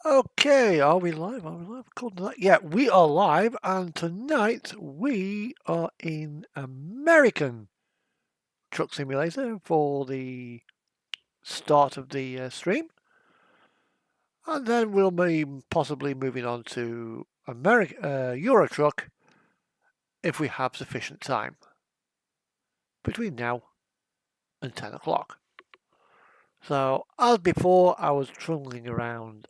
Okay, are we live? Are we live? According to that, yeah, we are live, and tonight we are in American Truck Simulator for the start of the stream, and then we'll be possibly moving on to Euro Truck if we have sufficient time between now and 10 o'clock. So, as before, I was trundling around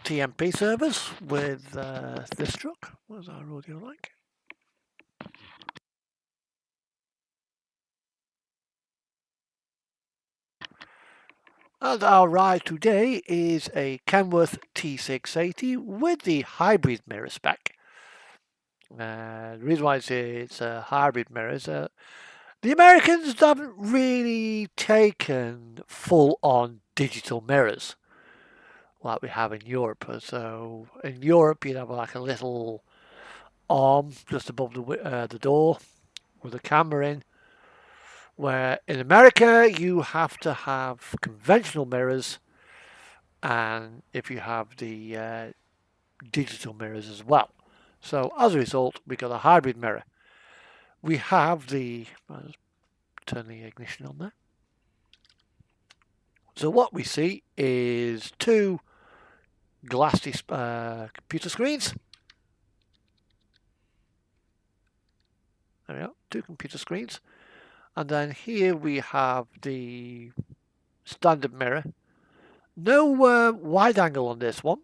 TMP servers with this truck. What is our audio like? And our ride today is a Kenworth T680 with the hybrid mirror spec. The reason why it's a hybrid mirror is the Americans haven't really taken full-on digital mirrors like we have in Europe. So in Europe, you'd have like a little arm just above the door with a camera in. Where in America, you have to have conventional mirrors, and if you have the digital mirrors as well. So as a result, we got a hybrid mirror. We have let's turn the ignition on there. So what we see is two glassy computer screens. There we go, two computer screens. And then here we have the standard mirror. No wide angle on this one.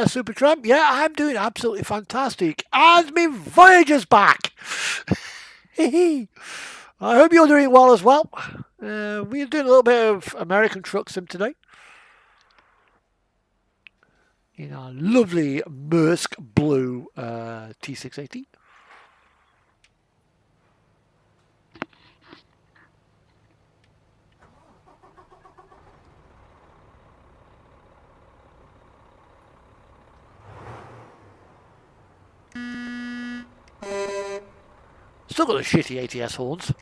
Super Trump, yeah, I'm doing absolutely fantastic. And my Voyager's back. I hope you're doing well as well. We're doing a little bit of American Truck Sim today. In our lovely Maersk blue T680. Still got the shitty ATS horns.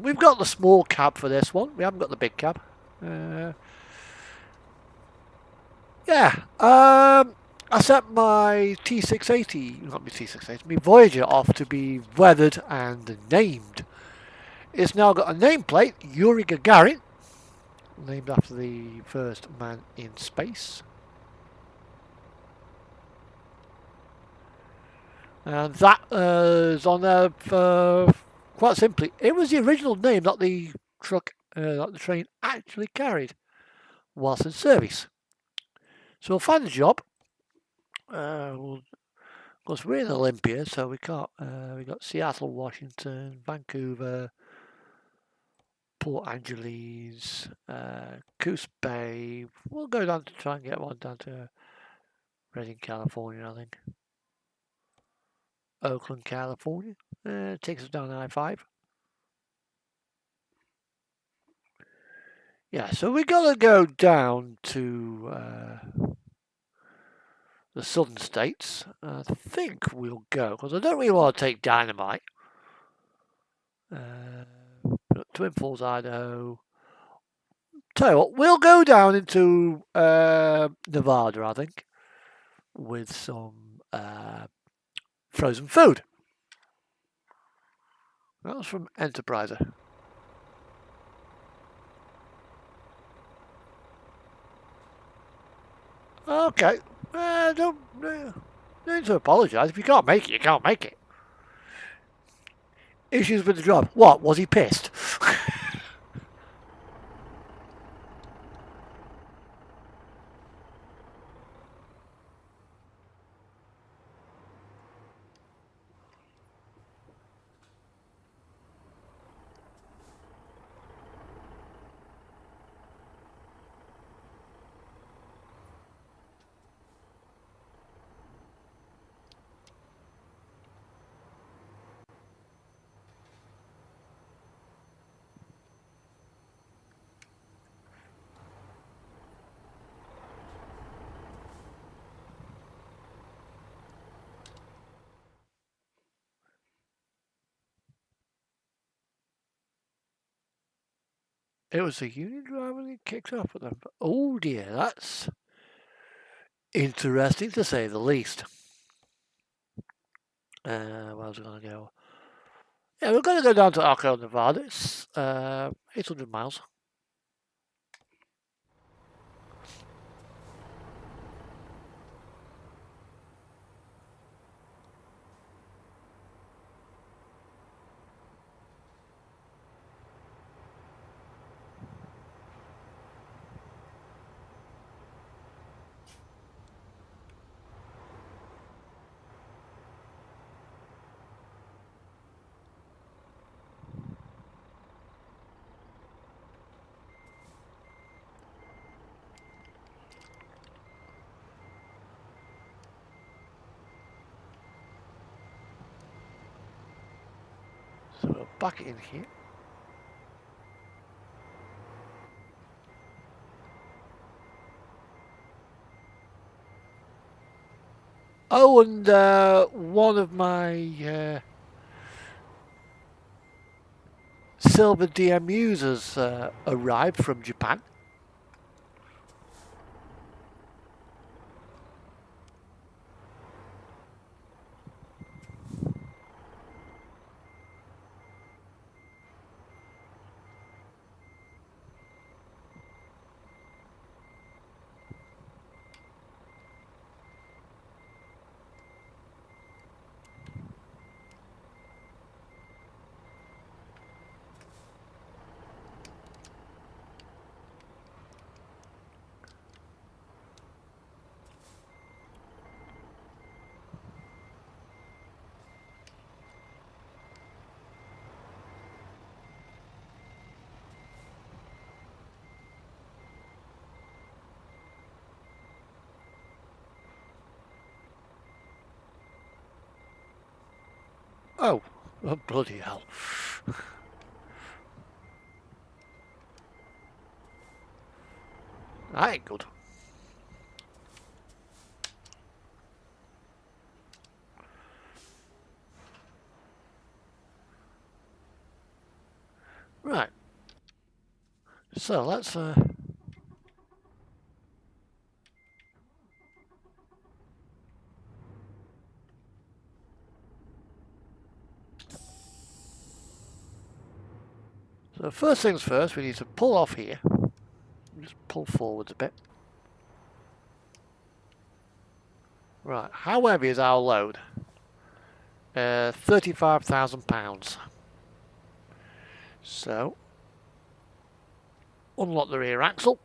We've got the small cab for this one. We haven't got the big cab. Yeah. I set my T680, not my T680, my Voyager off to be weathered and named. It's now got a nameplate, Yuri Gagarin, named after the first man in space. And that is on there quite simply. It was the original name that the train actually carried whilst in service. So we'll find a job. Of course, we're in Olympia, so we can't. We got Seattle, Washington, Vancouver, Port Angeles, Coos Bay. We'll go down to try and get one down to Redding, California, I think. Oakland, California. Takes us down I-5. Yeah, so we got to go down to the southern states. I think we'll go, because I don't really want to take Dynamite. Twin Falls, Idaho. Tell you what, we'll go down into Nevada, I think, with some frozen food. That was from Enterpriser. Okay. Don't need to apologise. If you can't make it, you can't make it. Issues with the job. What? Was he pissed? It was a Union driver and he kicked off at them. Oh dear, that's interesting to say the least. Where's it going to go? Yeah, we're going to go down to Arco, Nevada. It's 800 miles. So we're back in here. Oh, and one of my silver DMUs has arrived from Japan. Oh, bloody hell. That ain't good. Right. So let's so first things first, we need to pull off here. Just pull forwards a bit. Right, how heavy is our load? 35,000 pounds. So, unlock the rear axle.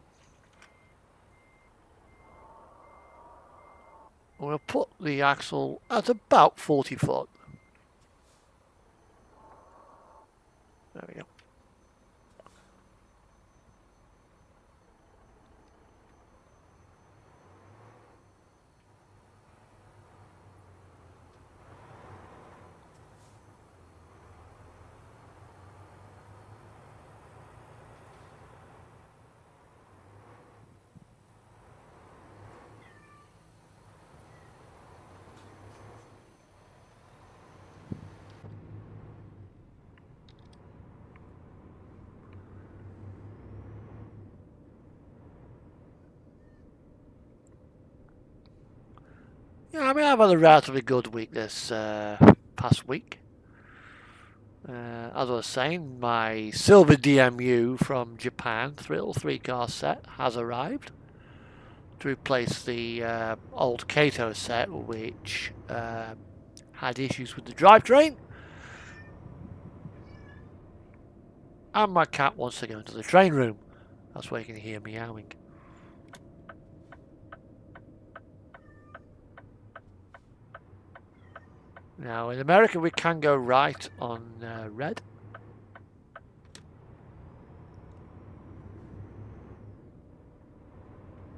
We'll put the axle at about 40 foot. There we go. Yeah, I mean, I've had a relatively good week this past week. As I was saying, my silver DMU from Japan, Thrill 3-car set, has arrived to replace the old Kato set, which had issues with the drivetrain. And my cat wants to go into the train room. That's where you can hear meowing. Now, in America, we can go right on red.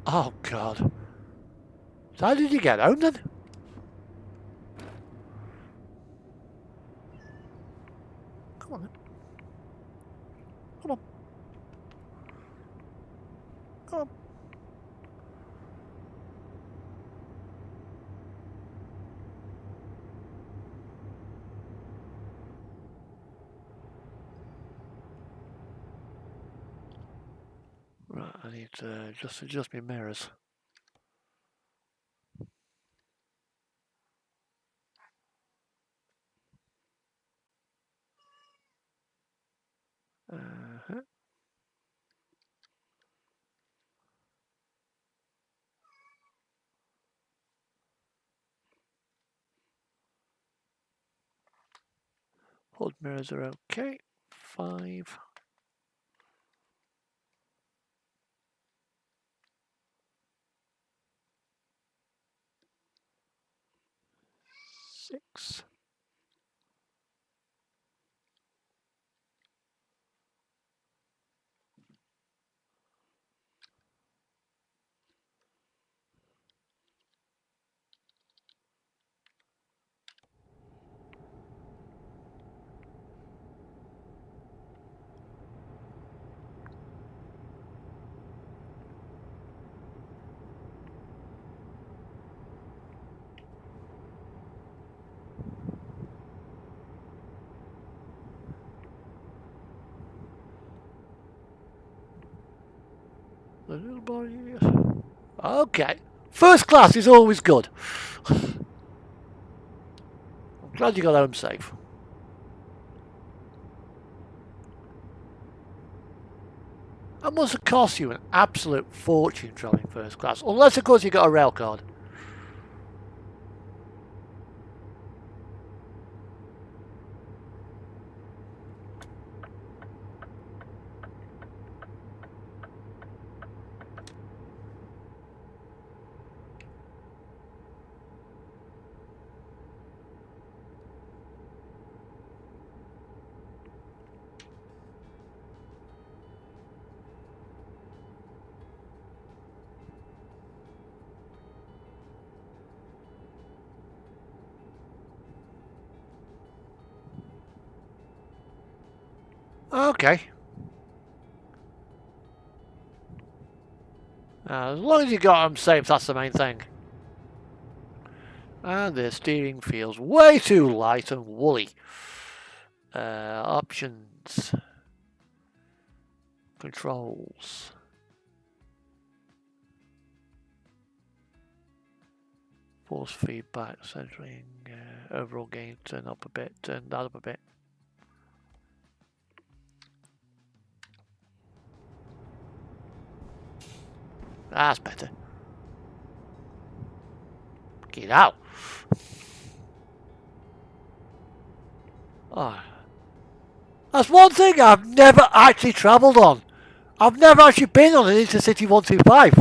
Oh, God. So how did you get home, then? Come on, then. Come on. Come on. just adjust my mirrors. Uh-huh. Hold mirrors are okay. 5. 6. The little body. Okay. First class is always good. I'm glad you got home safe. That must have cost you an absolute fortune travelling first class. Unless, of course, you got a rail card. Okay. As long as you got them safe, that's the main thing. And the steering feels way too light and woolly. Options. Controls. Force feedback, centering, overall gain, turn up a bit, turn that up a bit. That's better. Get out. Oh. That's one thing I've never actually travelled on. I've never actually been on an Intercity 125.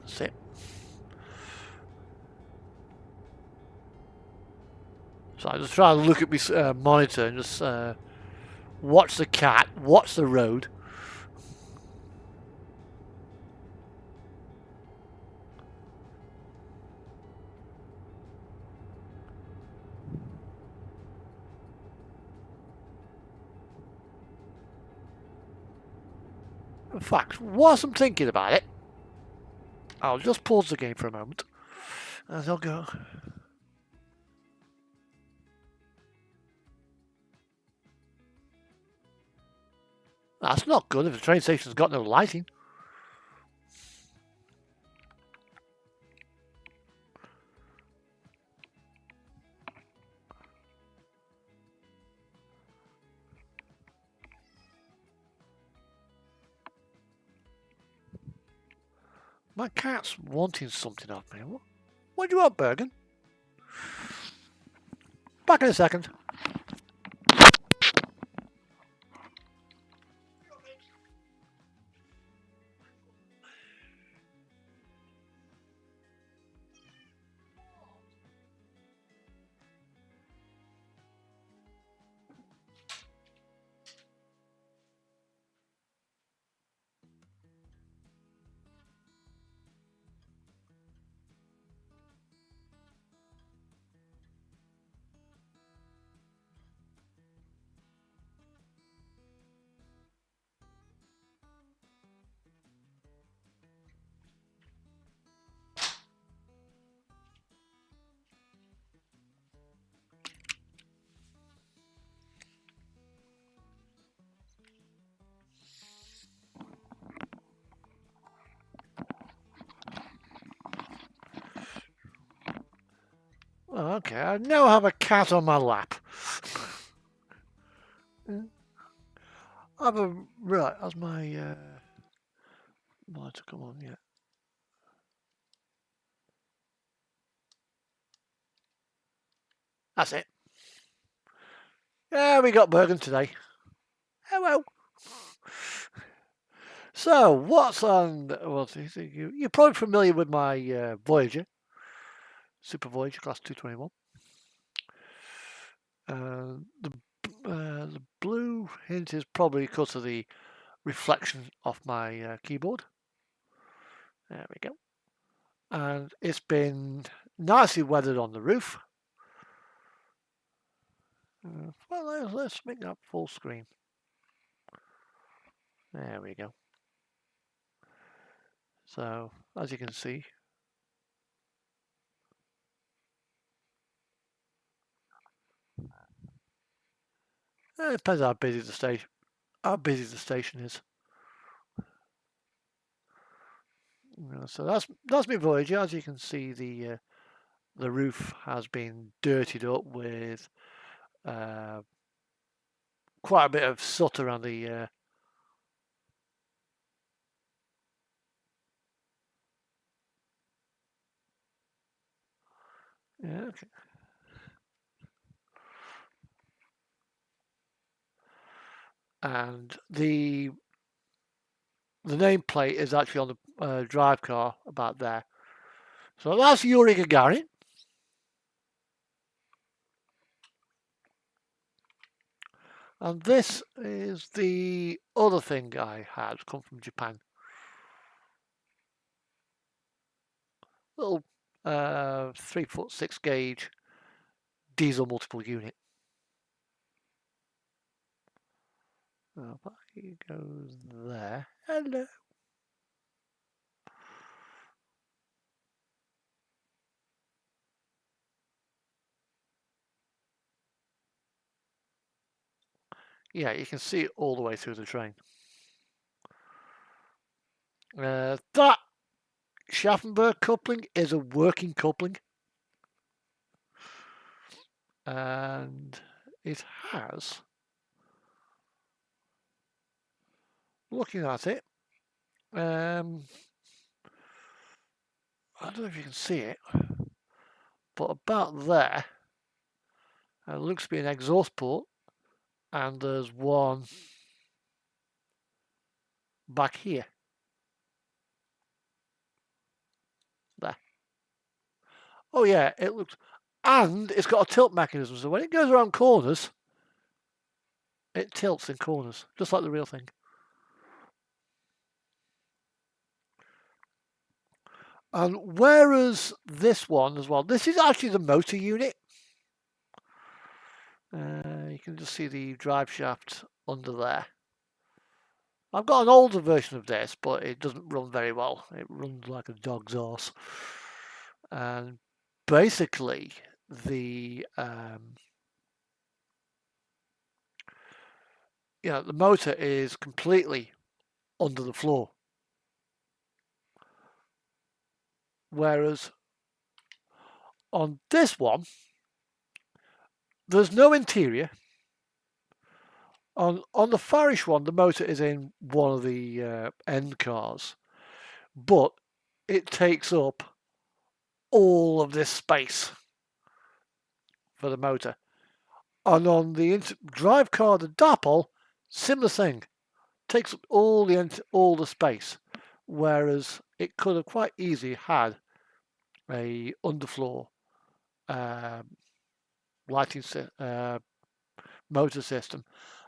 That's it. So I just try to look at my monitor and just watch the cat, watch the road. In fact, whilst I'm thinking about it, I'll just pause the game for a moment and I'll go. That's not good if the train station's got no lighting. My cat's wanting something of me. What do you want, Bergen? Back in a second. Okay, I now have a cat on my lap. Right, that's my monitor come on, yeah. That's it. Yeah, we got Bergen today. Hello. So, what's on? Well, you're probably familiar with my Voyager, Super Voyager Class 221. The blue hint is probably because of the reflection off my keyboard. There we go. And it's been nicely weathered on the roof. Well, let's make that full screen. There we go. So, as you can see, it depends how busy the station is. So that's my Voyager. As you can see, the roof has been dirtied up with quite a bit of soot around the yeah, okay. And the nameplate is actually on the drive car about there. So that's Yuri Gagarin. And this is the other thing I had come from Japan. Little 3'6" gauge diesel multiple unit. He goes there. Hello. Yeah, you can see it all the way through the train. That Schaffenberg coupling is a working coupling. And it has, looking at it, I don't know if you can see it, but about there, looks to be an exhaust port, and there's one back here. There. Oh yeah, it looks, and it's got a tilt mechanism, so when it goes around corners, it tilts in corners, just like the real thing. And whereas this one as well, this is actually the motor unit. You can just see the drive shaft under there. I've got an older version of this, but it doesn't run very well. It runs like a dog's arse. And basically, the the motor is completely under the floor. Whereas on this one, there's no interior. On the Farish one, the motor is in one of the end cars, but it takes up all of this space for the motor. And on the drive car, the Dapol, similar thing, takes up all the space, whereas it could have quite easily had a underfloor lighting motor system.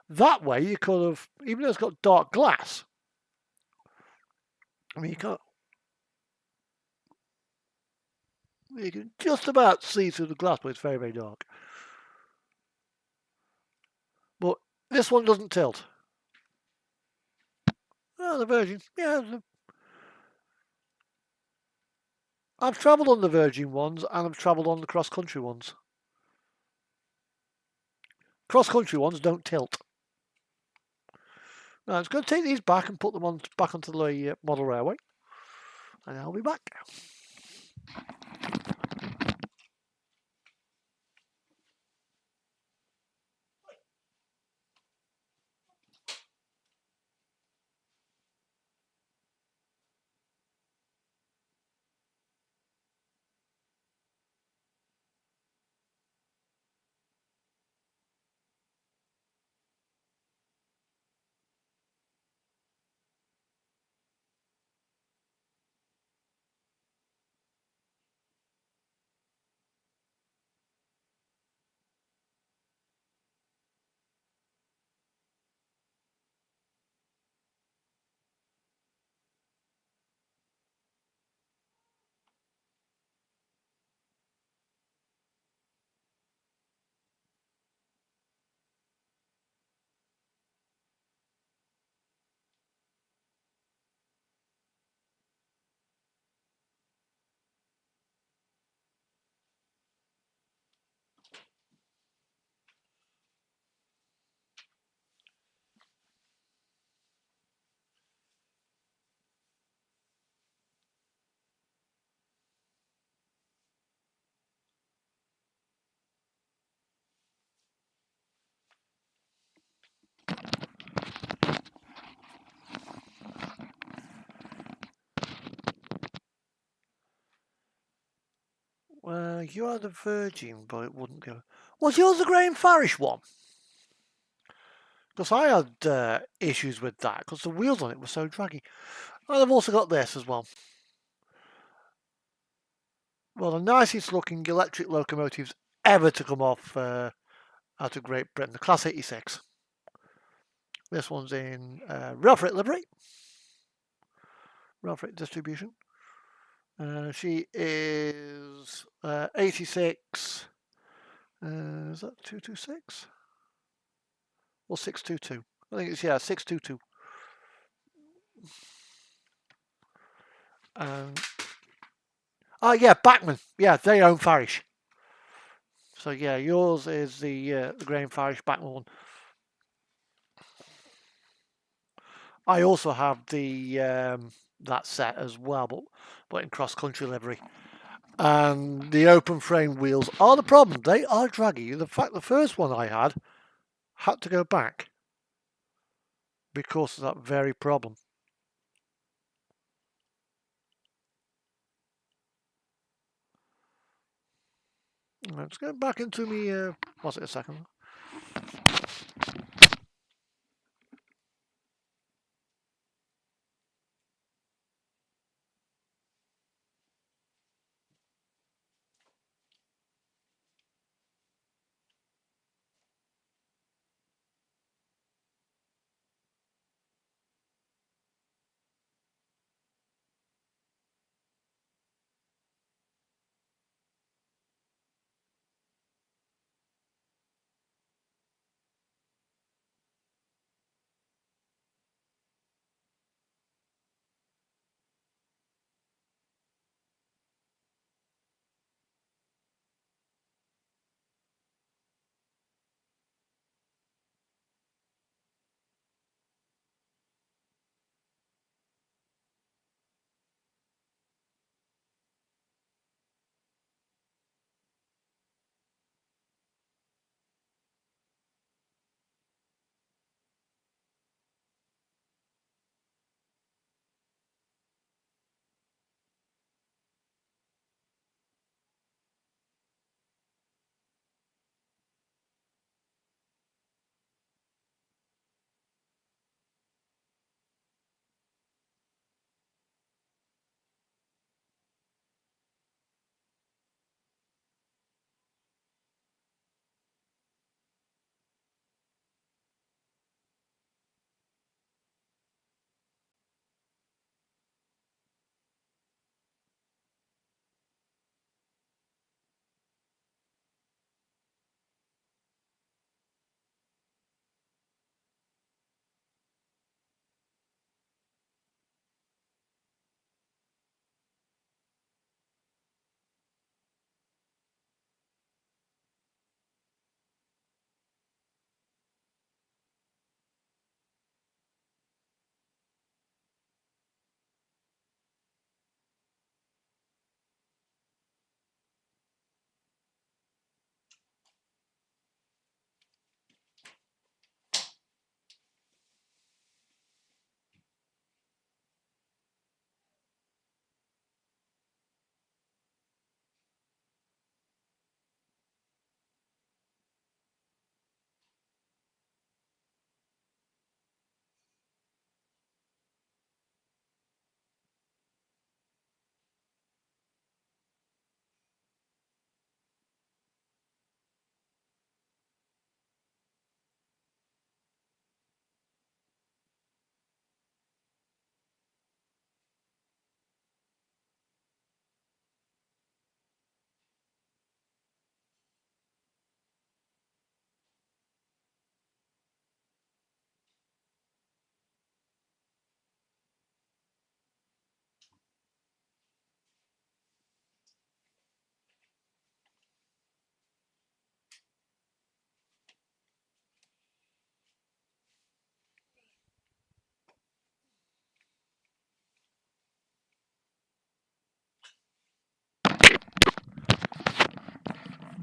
That way, you could have, even though it's got dark glass, I mean, you can just about see through the glass, but it's very, very dark. But this one doesn't tilt. Oh, the Virgin, yeah. I've travelled on the Virgin ones, and I've travelled on the cross-country ones. Cross-country ones don't tilt. Now, I'm going to take these back and put them back onto the model railway, and I'll be back. You are the Virgin, but it wouldn't go. Was yours the Graham Farish one? Because I had issues with that because the wheels on it were so draggy. And I've also got this as well. Well, the nicest looking electric locomotives ever to come off out of Great Britain, the Class 86. This one's in Railfreight livery, Railfreight distribution. She is 86. Is that 226? Or 622? I think it's, 622. Oh, yeah, Bachmann. Yeah, they own Farish. So, yeah, yours is the Graham Farish Bachmann one. I also have the that set as well, but in cross-country livery. And the open frame wheels are the problem. They are draggy. The fact the first one I had to go back because of that very problem. Let's get back into me. Was it a second?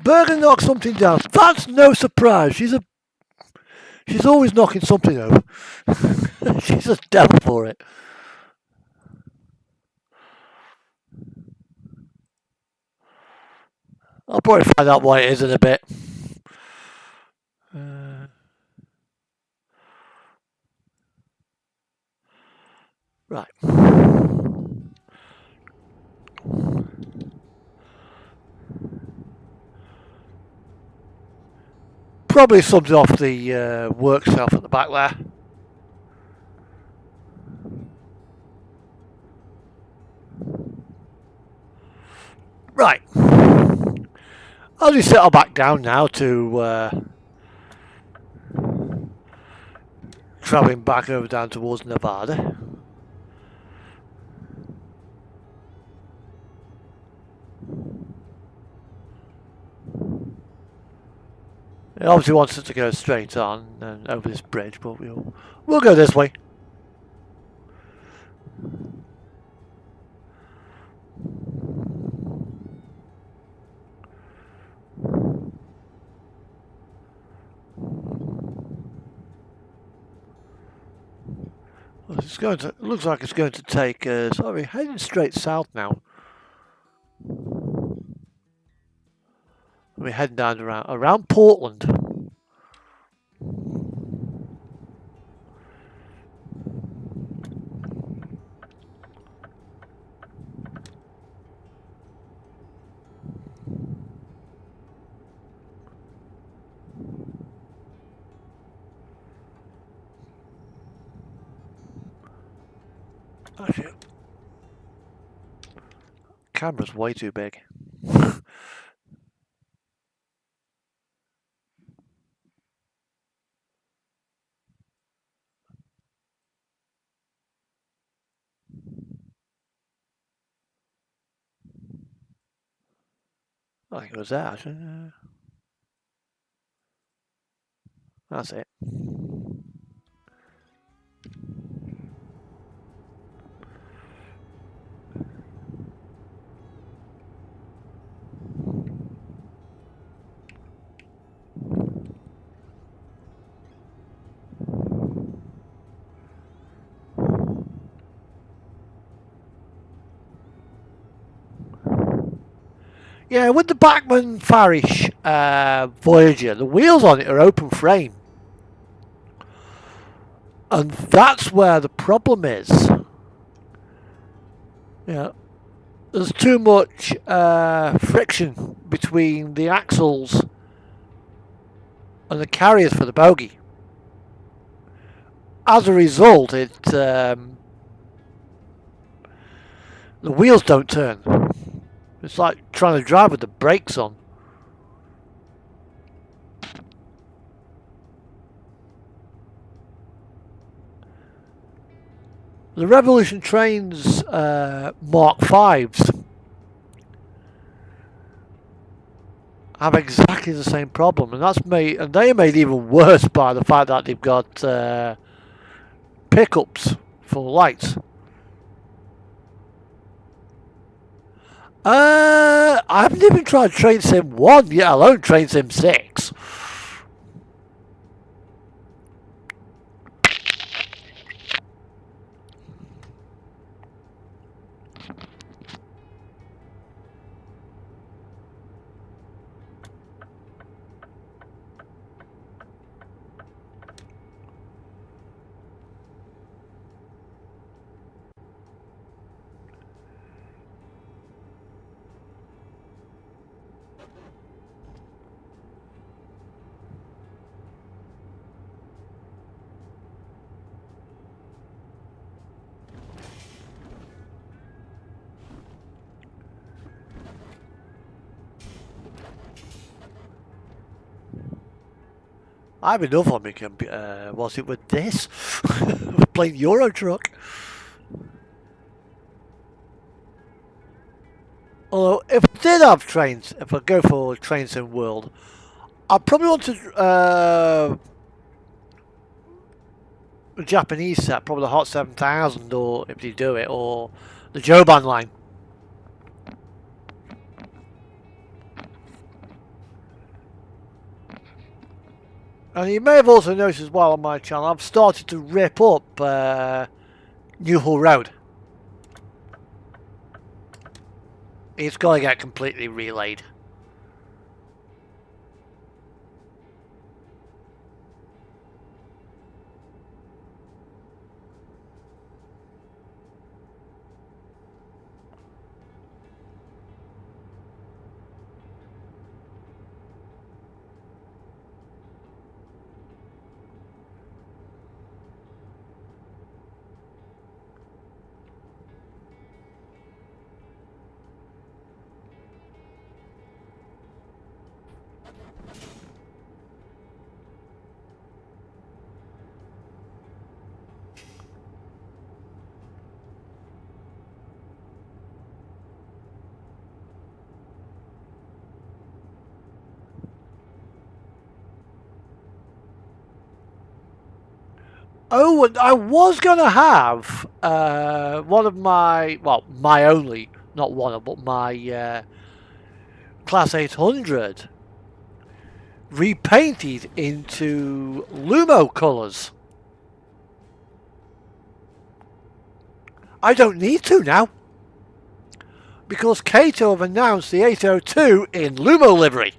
Berger knocked something down. That's no surprise. She's always knocking something over. She's a devil for it. I'll probably find out what it is in a bit. Uh, right. Probably something off the work shelf at the back there. Right. I'll just settle back down now to travelling back over down towards Nevada. It obviously wants us to go straight on and over this bridge, but we'll go this way. Well, it looks like it's going to take us. We're heading straight south now. We're heading down around Portland. Actually, camera's way too big. I think it was that. That's it. Yeah, with the Bachmann Farish Voyager, the wheels on it are open frame. And that's where the problem is. Yeah, there's too much friction between the axles and the carriers for the bogie. As a result, the wheels don't turn. It's like trying to drive with the brakes on. The Revolution Trains Mark 5s have exactly the same problem, and they are made even worse by the fact that they've got pickups for lights. I haven't even tried Train Sim 1, yet alone Train Sim 6. I have enough on my computer. Was it with this? Playing Euro Truck. Although, if I did have trains, if I go for Train Sim World, I'd probably want to the Japanese set, probably the Hot 7000, or if you do it, or the Joban line. And you may have also noticed as well on my channel, I've started to rip up Newhall Road. It's got to get completely relayed. Oh, and I was going to have one of my, well, my only, not one of, but my Class 800 repainted into Lumo colours. I don't need to now, because Kato have announced the 802 in Lumo livery.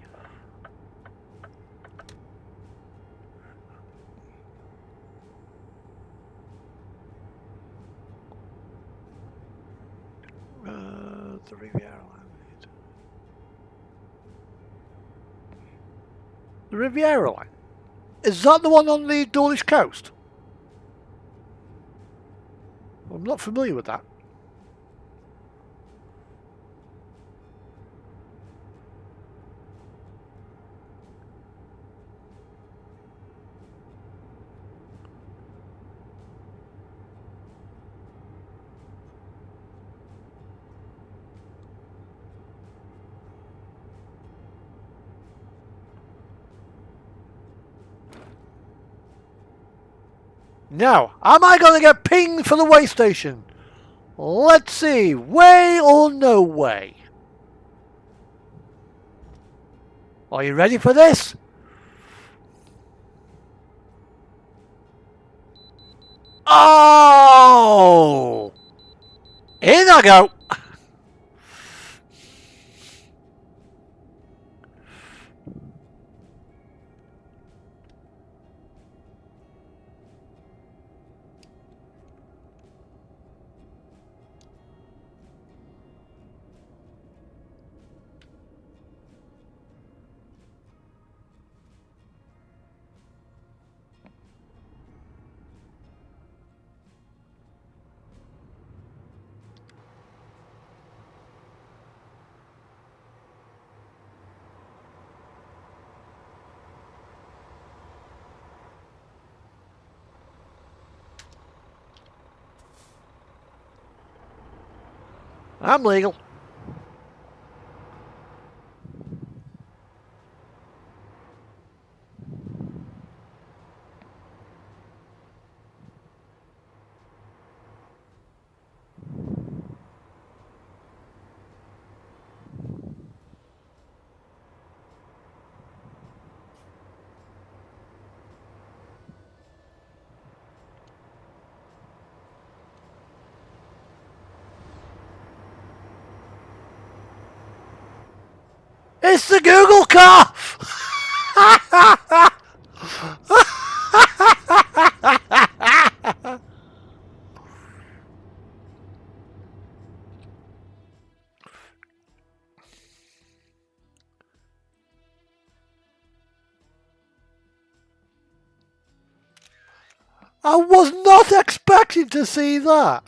The Riviera line. The Riviera line? Is that the one on the Dawlish coast? I'm not familiar with that. Now, am I going to get pinged for the way station? Let's see, way or no way? Are you ready for this? Oh! In I go! I'm legal. It's the Google car! I was not expecting to see that.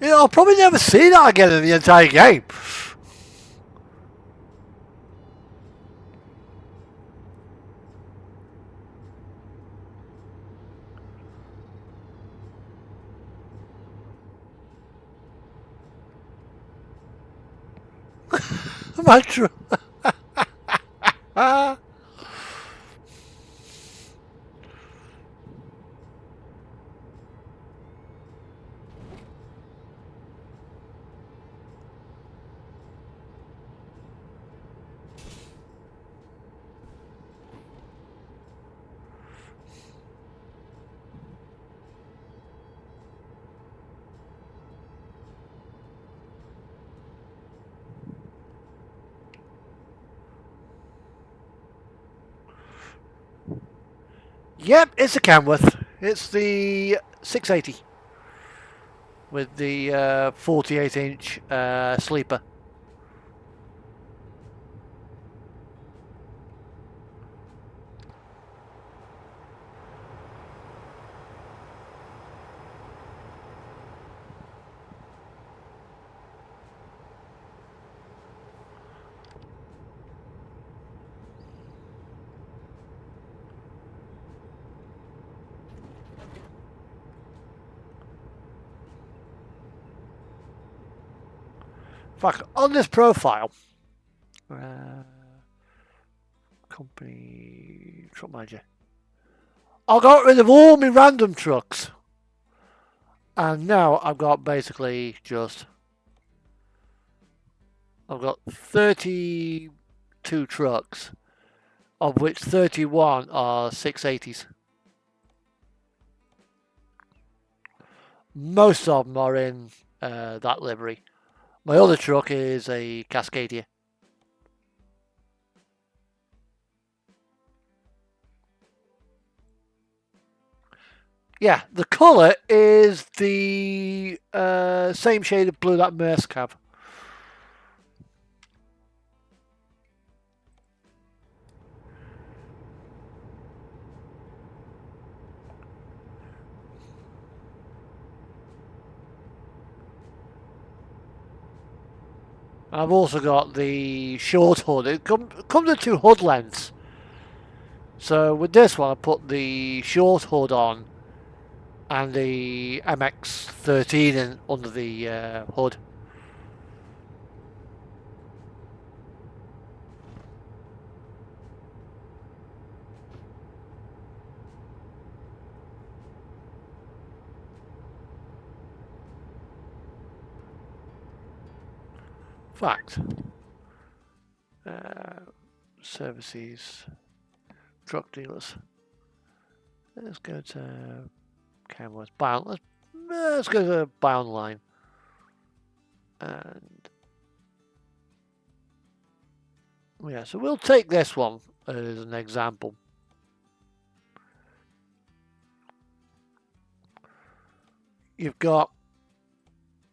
You know, I'll probably never see that again in the entire game. Am I true? Yep, it's a Canworth. It's the 680 with the 48-inch sleeper. fact, on this profile, company truck manager, I got rid of all my random trucks, and now I've got basically just I've got 32 trucks, of which 31 are 680s. Most of them are in that livery. My other truck is a Cascadia. Yeah, the colour is the same shade of blue that Maersk have. I've also got the short hood. It comes in two hood lengths. So with this one, I put the short hood on and the MX-13 in under the hood. Fact. Services. Truck dealers. Let's go to cameras. Let's go to buy online. And yeah, so we'll take this one as an example. You've got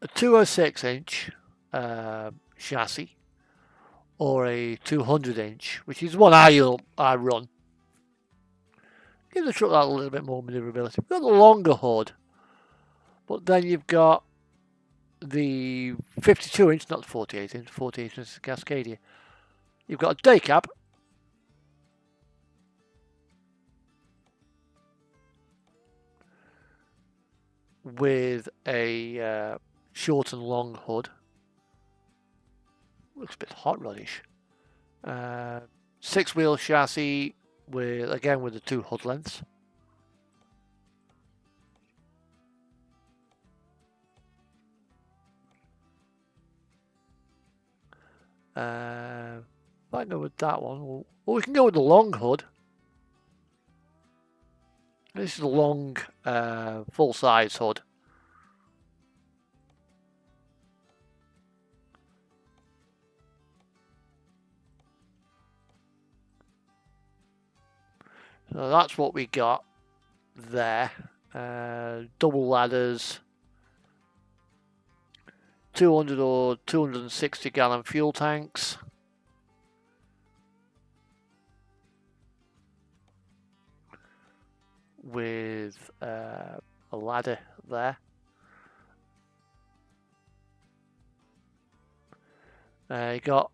a 206-inch chassis or a 200-inch, which is one I run. Give the truck that a little bit more maneuverability. We've got the longer hood, but then you've got the 52-inch, not the 48-inch. 48-inch is Cascadia. You've got a day cab. With a short and long hood. Looks a bit hot rodish. 6-wheel chassis with the two hood lengths. Might go with that one. Or we can go with the long hood. This is a long, full-size hood. So that's what we got there. Double ladders, 200 or 260 gallon fuel tanks. With a ladder there. You got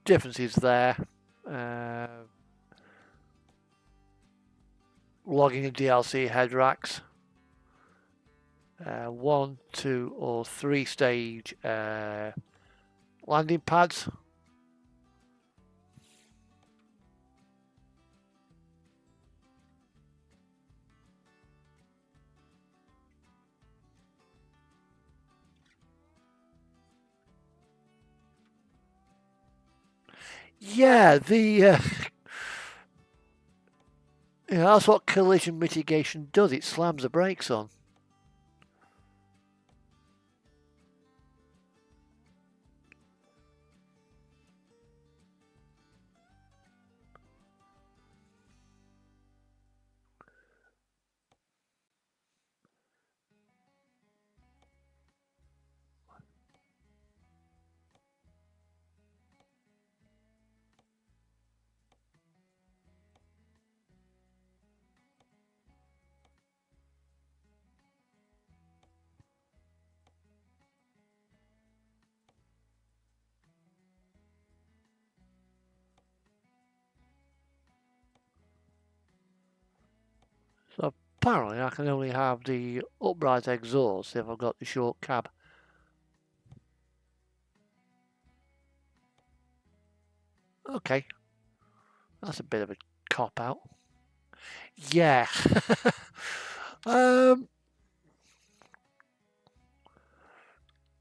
differences there. Logging and DLC head racks. 1, 2 or 3 stage landing pads. Yeah, that's what collision mitigation does. It slams the brakes on. So apparently I can only have the upright exhaust if I've got the short cab. Okay, that's a bit of a cop-out. Yeah.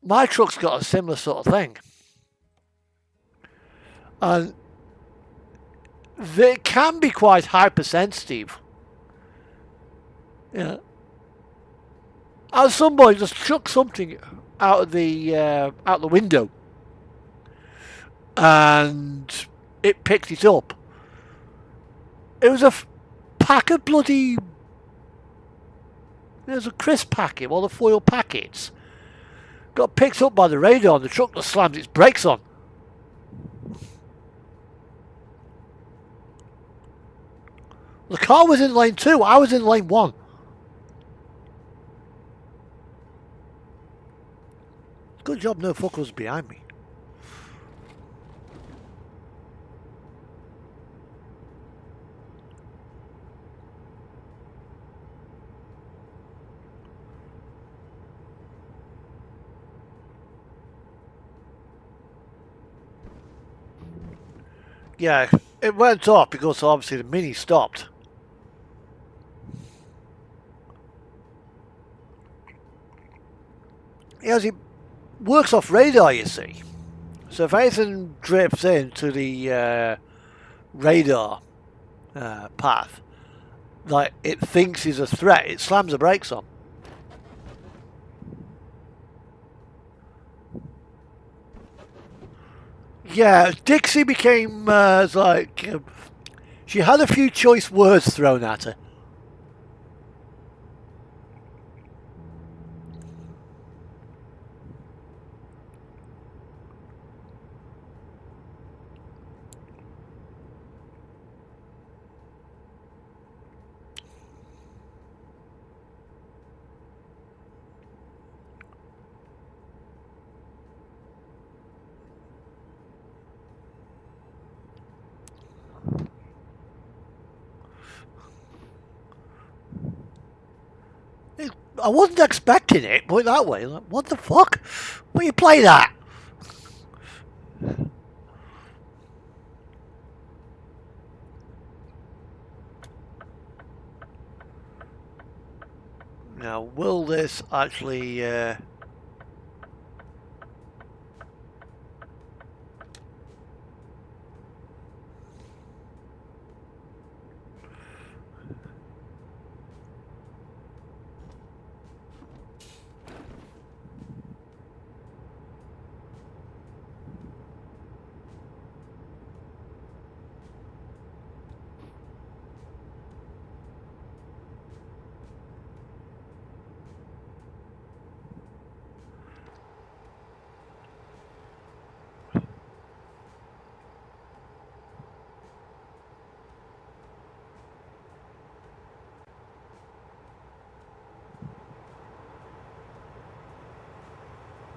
My truck's got a similar sort of thing. And they can be quite hypersensitive. Yeah. And somebody just chucked something out of the window, and it picked it up. It was a pack of bloody. There's a crisp packet, one of the foil packets. Got picked up by the radar, and the truck just slammed its brakes on. The car was in lane 2, I was in lane 1. Good job no fucker was behind me. Yeah, it went off because obviously the Mini stopped. Yes, it works off radar, you see. So if anything drifts into the radar path, like it thinks is a threat, it slams the brakes on. Yeah, Dixie became like she had a few choice words thrown at her. I wasn't expecting it, put it that way. Like, what the fuck? Why you play that? Now, will this actually...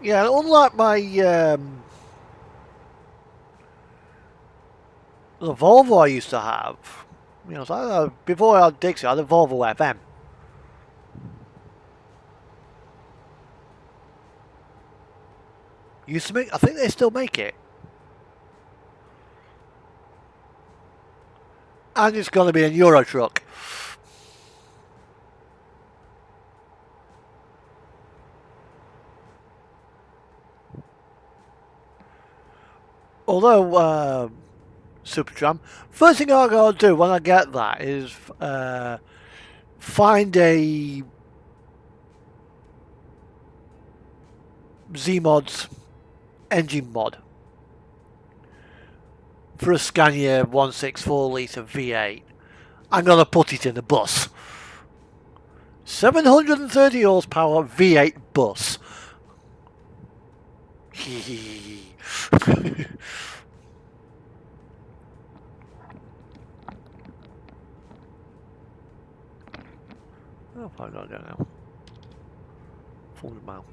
Yeah, unlike my... the Volvo I used to have, you know, so before I had Dixie, I had a Volvo FM. Used to make, I think they still make it. And it's going to be a Euro truck. Although, Supertram, first thing I gotta do when I get that is find a Z-Mods engine mod for a Scania 164 litre V8. I'm gonna put it in a bus. 730 horsepower V8 bus. How far I gotta go now? 400 miles.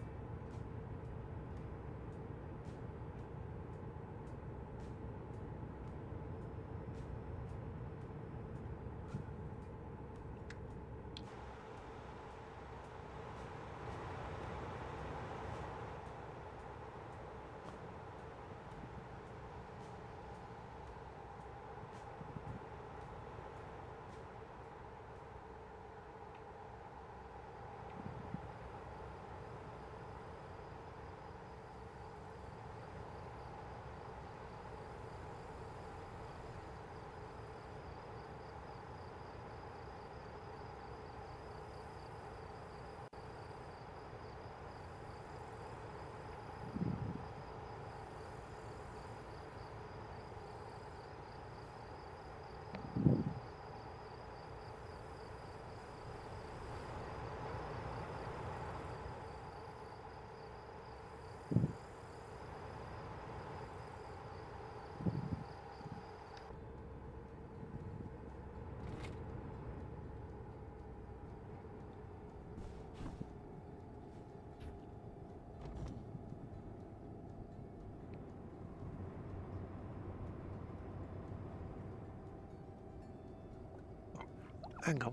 hang on.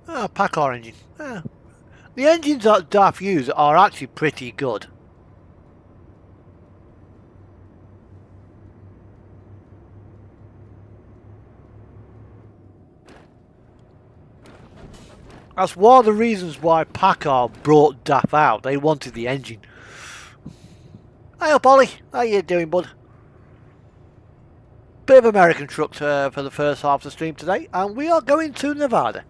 Ah, PACCAR engine. Ah. The engines that DAF use are actually pretty good. That's one of the reasons why PACCAR brought DAF out. They wanted the engine. Hey up, Ollie. How you doing, bud? Bit of American truck for the first half of the stream today, and we are going to Nevada.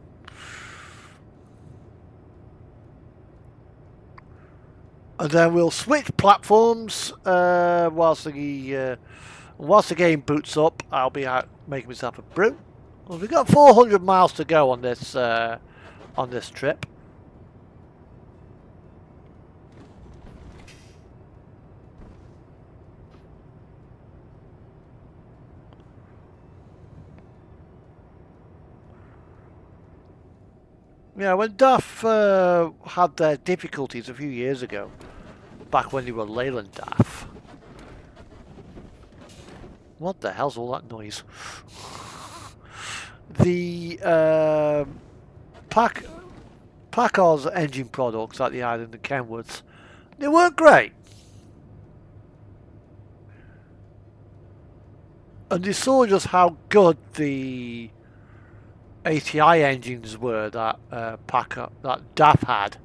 And then we'll switch platforms whilst the game boots up. I'll be out making myself a brew. Well, we've got 400 miles to go on this trip. Yeah, when DAF had their difficulties a few years ago, back when they were Leyland DAF. What the hell's all that noise? The PACCAR's engine products at the island of Kenworth, they weren't great. And they saw just how good the ATI engines were that that DAF had.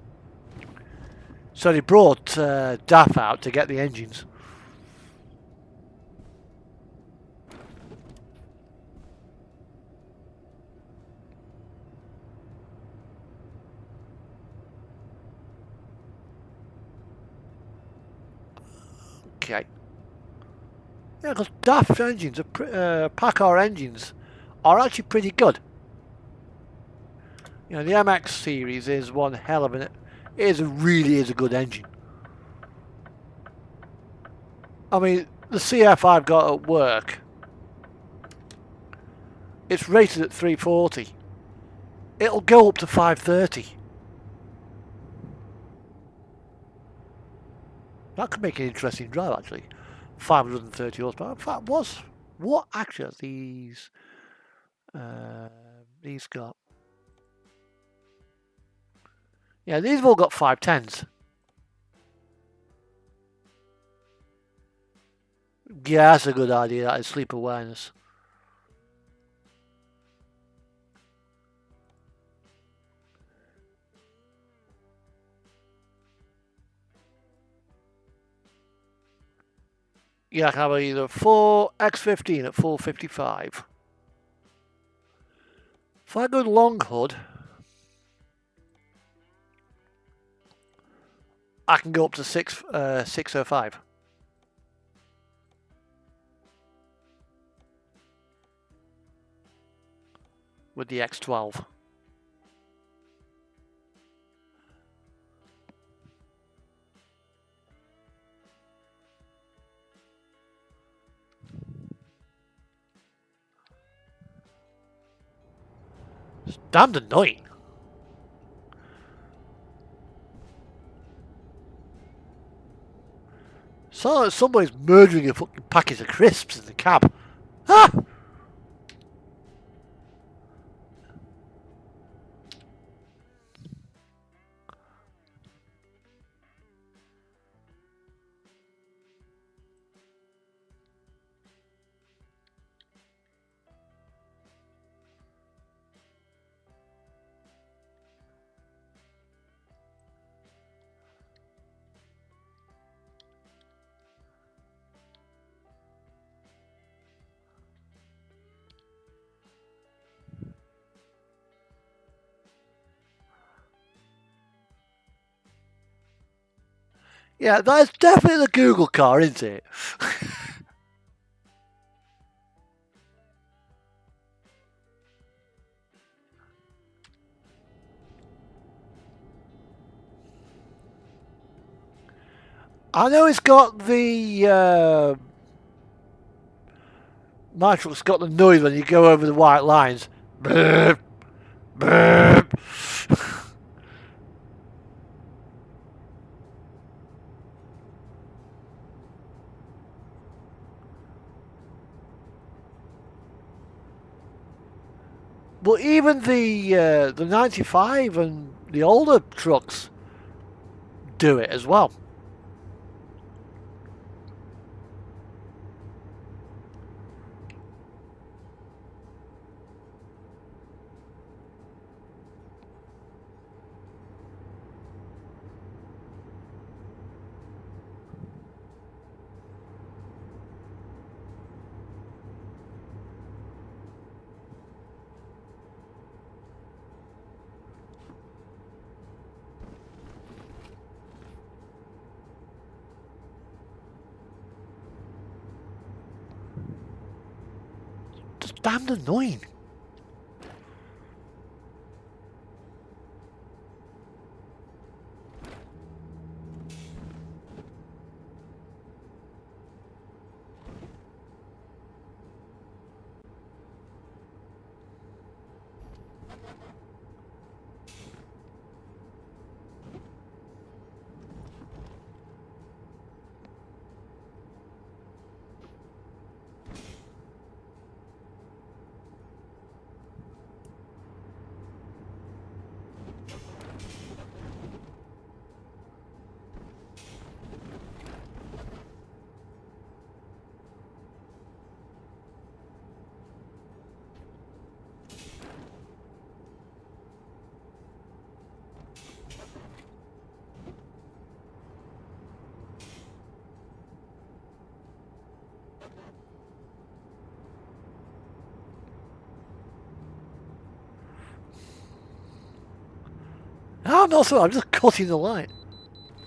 So they brought DAF out to get the engines. Okay. Yeah, because DAF engines, PACCAR engines, are actually pretty good. You know, the MX series is one hell of an. Really is a good engine. I mean, the CF I've got at work, it's rated at 340. It'll go up to 530. That could make an interesting drive, actually. 530 horsepower. In fact, what actually are these got? Yeah, these have all got 510s. Yeah, that's a good idea. That is sleep awareness. Yeah, I can have either 4X15 at 455. If I go long hood, I can go up to 605. With the X12. It's damned annoying. So somebody's murdering a fucking packet of crisps in the cab. Ah! Yeah, that's definitely the Google car, isn't it? I know it's got the my truck's got the noise when you go over the white lines. Burp, burp. But even the 95 and the older trucks do it as well. It's damned annoying. Oh, no, sorry, I'm just cutting the line.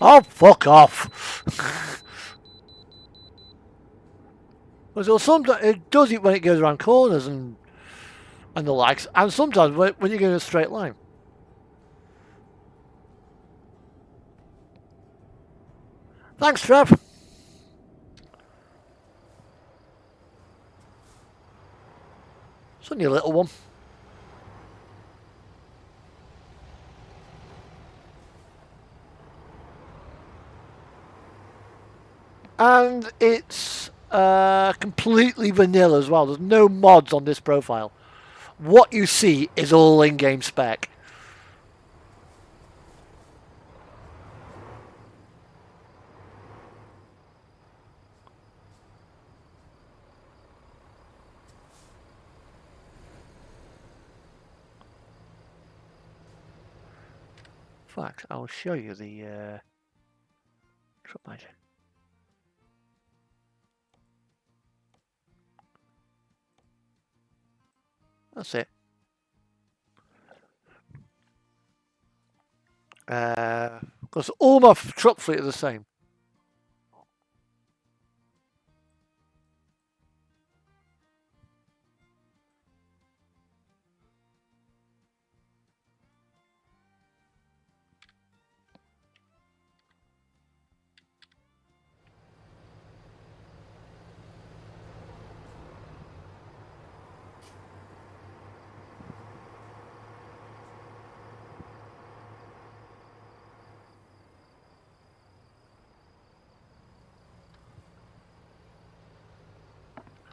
Oh, fuck off. So sometimes it does it when it goes around corners and the likes, and sometimes when you go in a straight line. Thanks, Trev. It's only a little one. And it's completely vanilla as well. There's no mods on this profile. What you see is all in-game spec. In fact, I'll show you the truck manager. That's it. Because all my truck fleet are the same.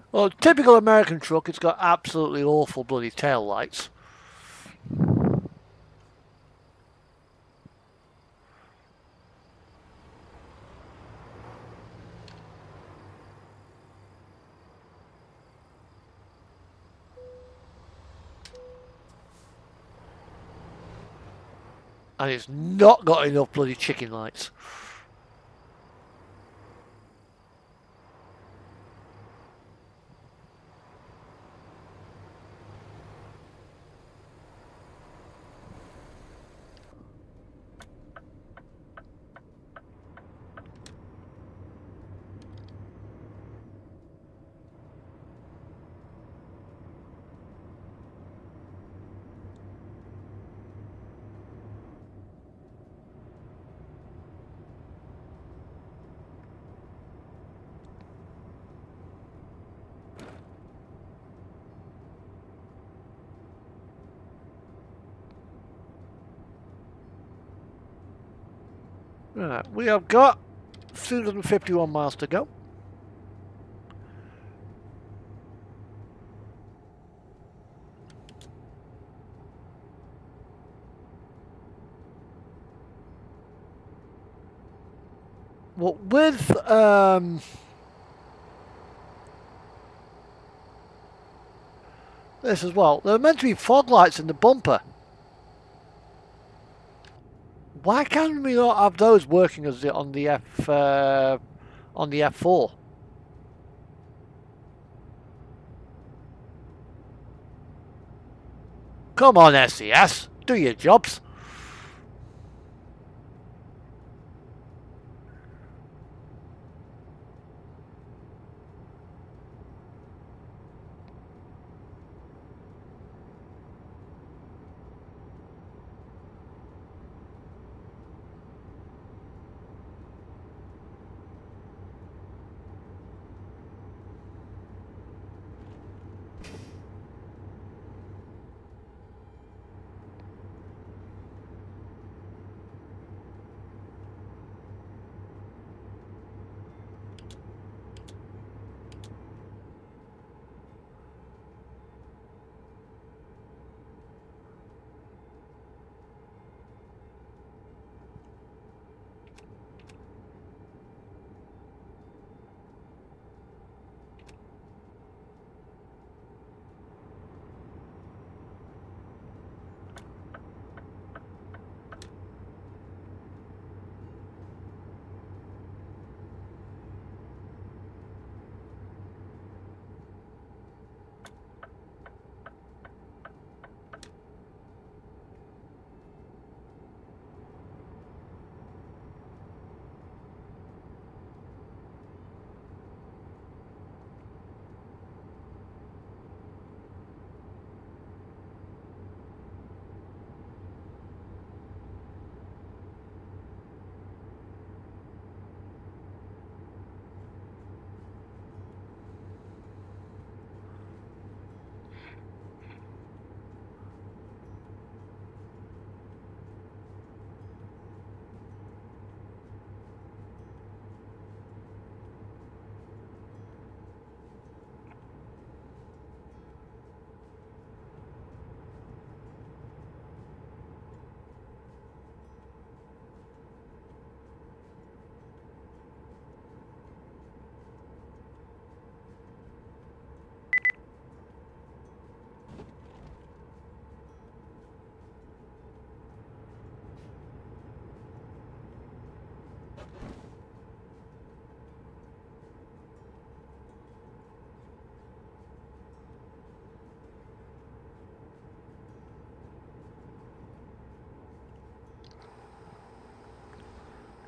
Well, typical American truck, it's got absolutely awful bloody tail lights. And it's not got enough bloody chicken lights. Right, we have got 351 miles to go. Well, with this as well, there are meant to be fog lights in the bumper. Why can't we not have those working as on the F4? Come on, SES, do your jobs.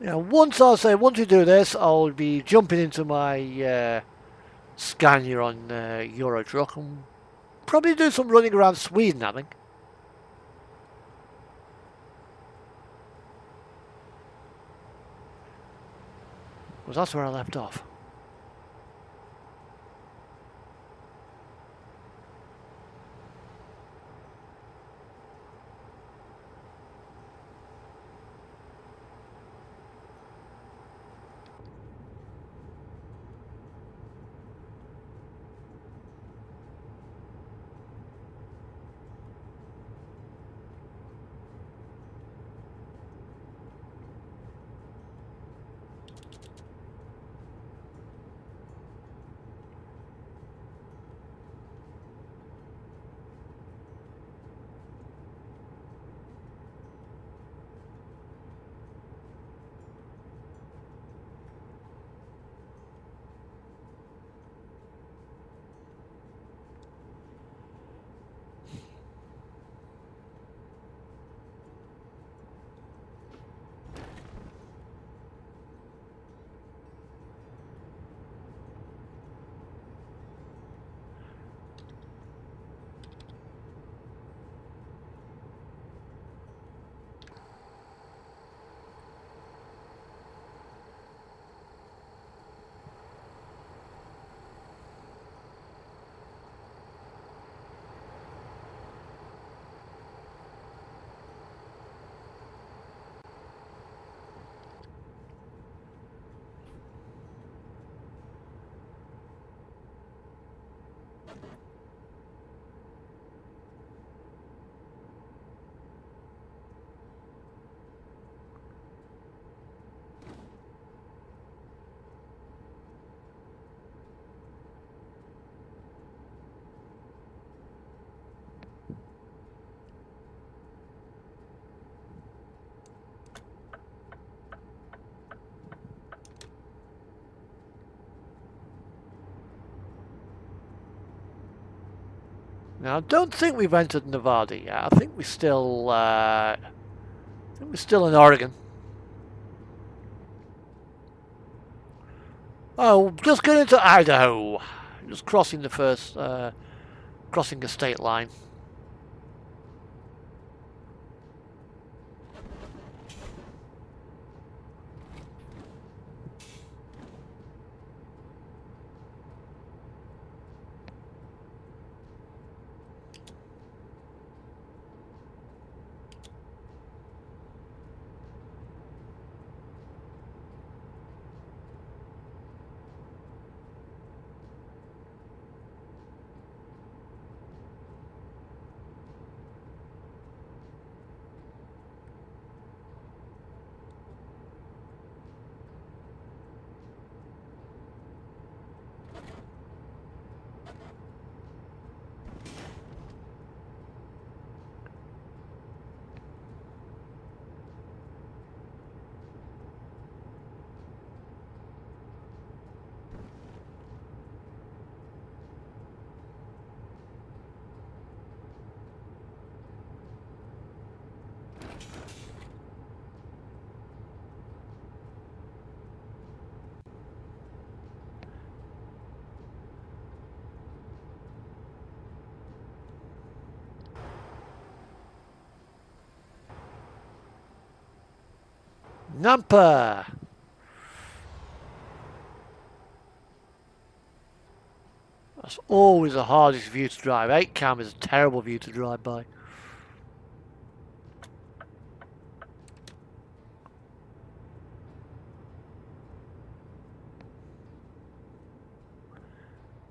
Yeah, once we do this, I'll be jumping into my Scania on Euro Truck and probably do some running around Sweden, I think. Because that's where I left off. Now, I don't think we've entered Nevada yet. I think we're still in Oregon. Oh, just going into Idaho. Just crossing the first, crossing the state line. Nampa! That's always the hardest view to drive. 8 cam is a terrible view to drive by.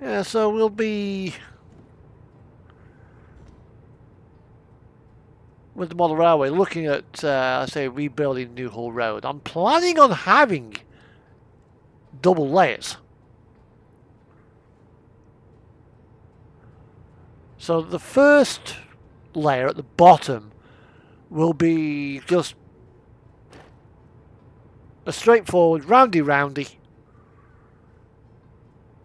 Yeah, so we'll be with the model railway looking at, say, rebuilding Newhall Road. I'm planning on having double layers. So the first layer at the bottom will be just a straightforward roundy.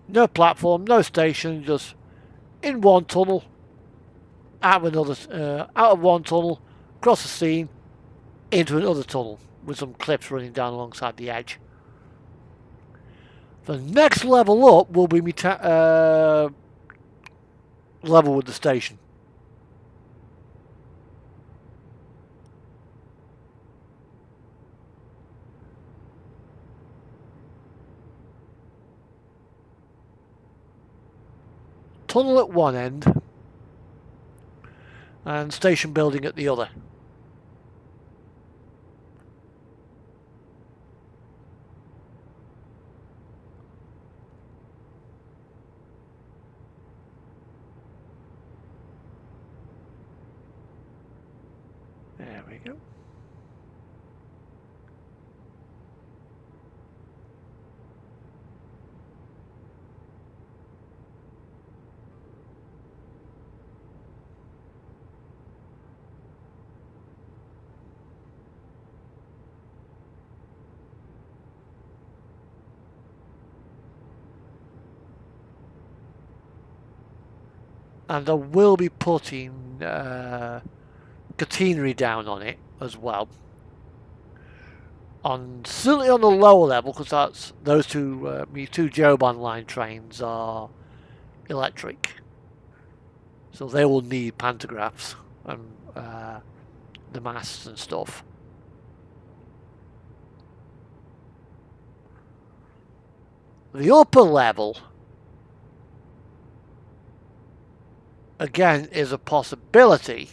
No platform, no station, just in one tunnel, out of one tunnel, across the scene, into another tunnel with some clips running down alongside the edge. The next level up will be level with the station. Tunnel at one end and station building at the other. There we go. And I will be putting catenary down on it as well. Certainly on the lower level, because that's those two Joban line trains are electric, so they will need pantographs and the masts and stuff. The upper level again is a possibility.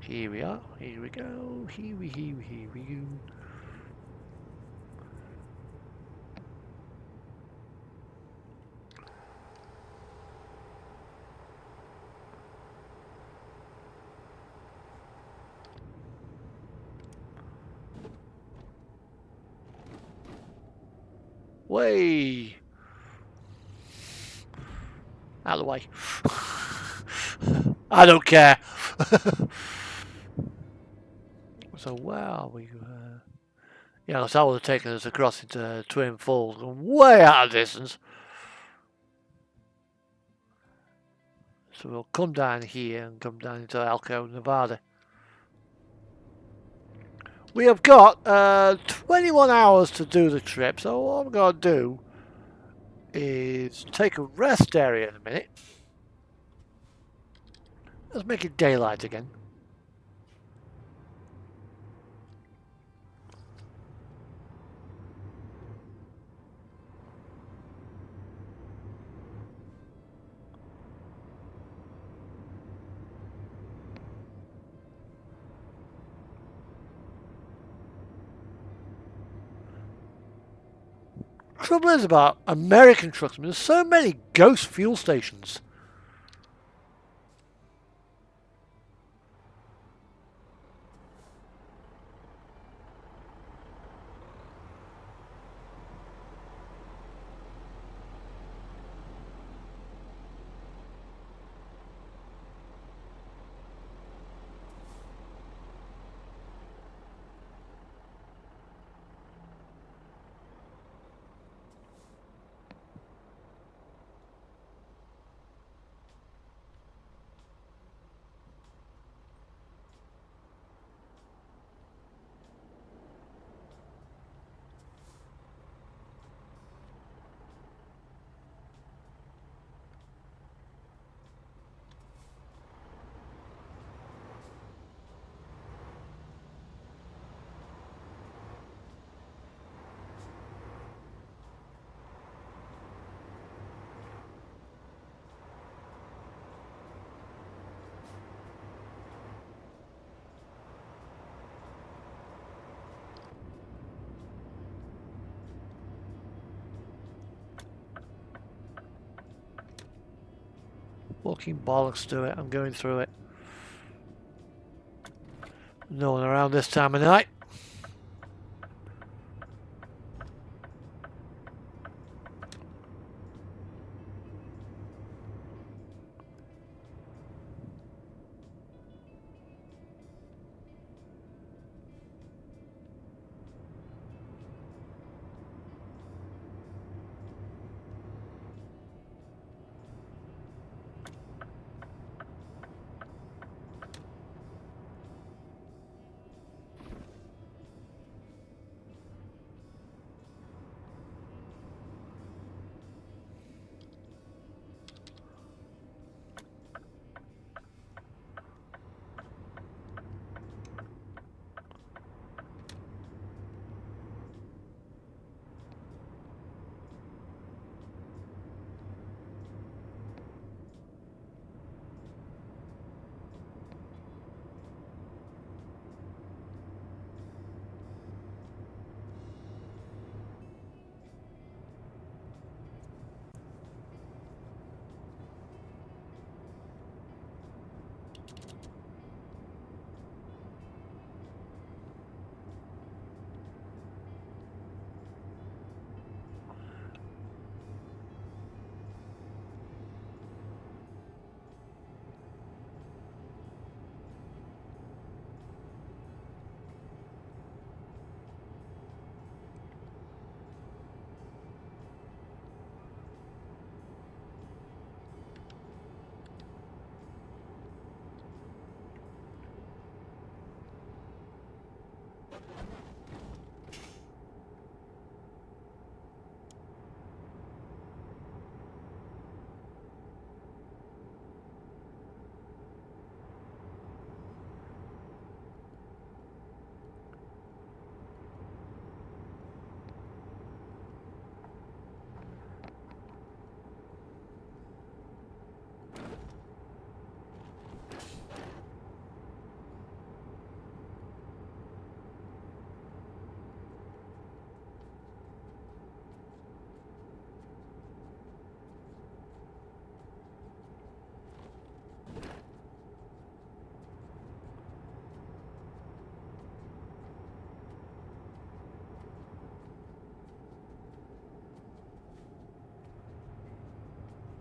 Here we are, here we go, here we go. Way out of the way. I don't care. So where are we? Yeah, so that would have taken us across into Twin Falls, way out of distance. So we'll come down here and come down into Elko, Nevada. We have got 21 hours to do the trip, so what I'm going to do is take a rest area in a minute. Let's make it daylight again. Trouble is about American trucks, there's so many ghost fuel stations. Walking bollocks to it, I'm going through it. No one around this time of night.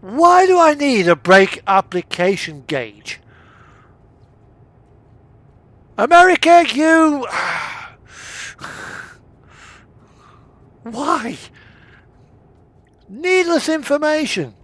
Why do I need a brake application gauge? America, you... Why? Needless information.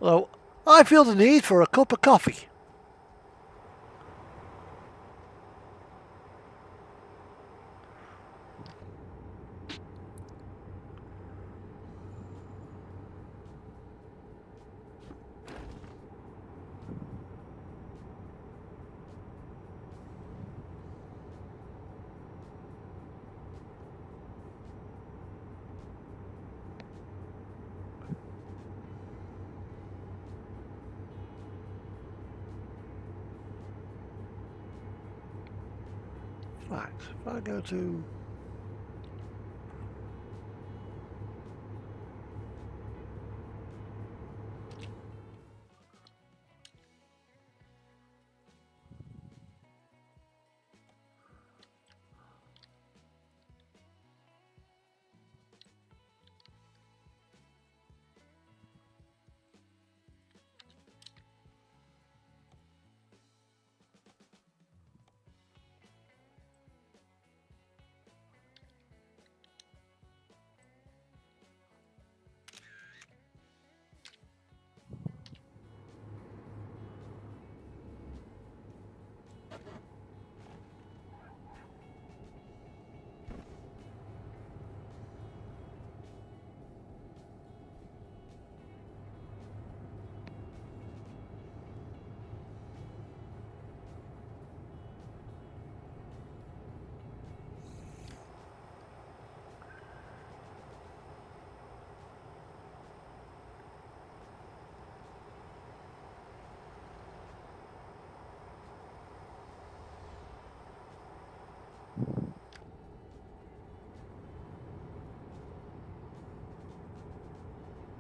Well, I feel the need for a cup of coffee. Right, if I go to...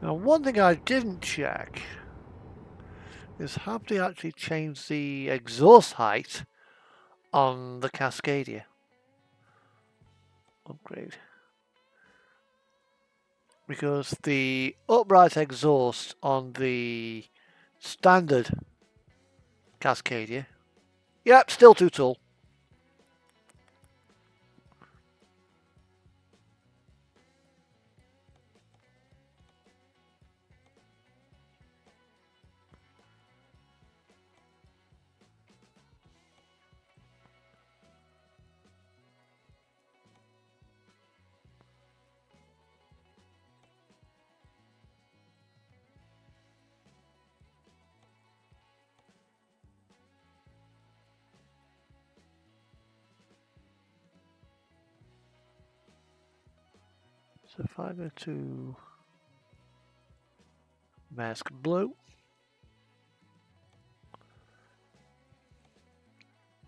Now, one thing I didn't check is have they actually changed the exhaust height on the Cascadia? Upgrade. Because the upright exhaust on the standard Cascadia, yep, still too tall. So if I go to mask blue,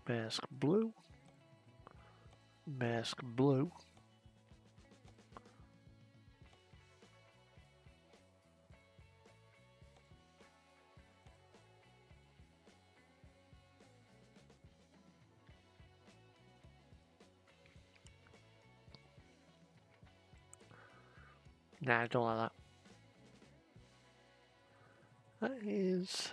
mask blue, mask blue, nah, I don't like that. That is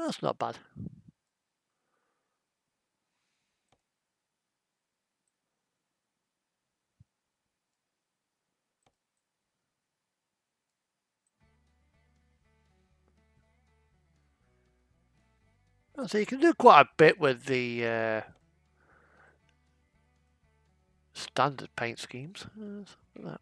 That's not bad. So you can do quite a bit with the standard paint schemes. That.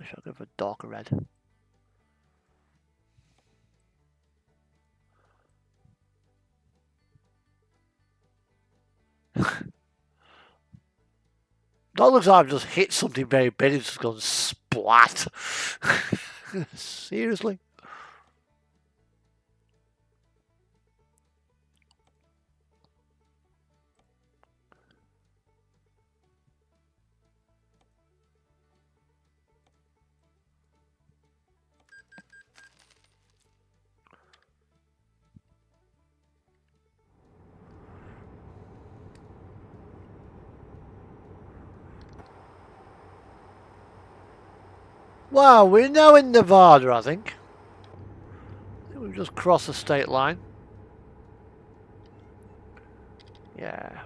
I shall go for darker red. That looks like I've just hit something very big. It's just gone splat. Seriously? Wow, we're now in Nevada, I think. We've just crossed the state line. Yeah.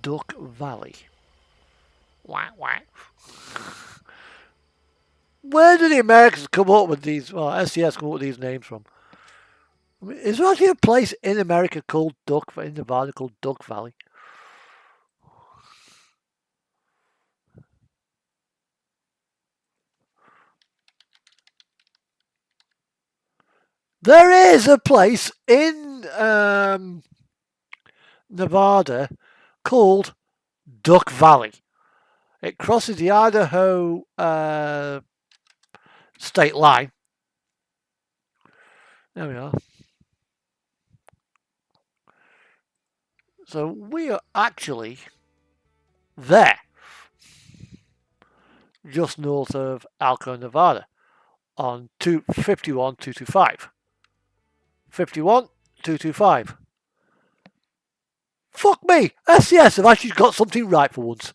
Duck Valley. Wah, wah. Where do the Americans come up with these, well, SCS come up with these names from? I mean, is there actually a place in America called in Nevada called Duck Valley? There is a place in Nevada called Duck Valley. It crosses the Idaho state line. There we are. So we are actually there, just north of Alco, Nevada, on 51,225. 51,225. Fuck me! SCS have actually got something right for once.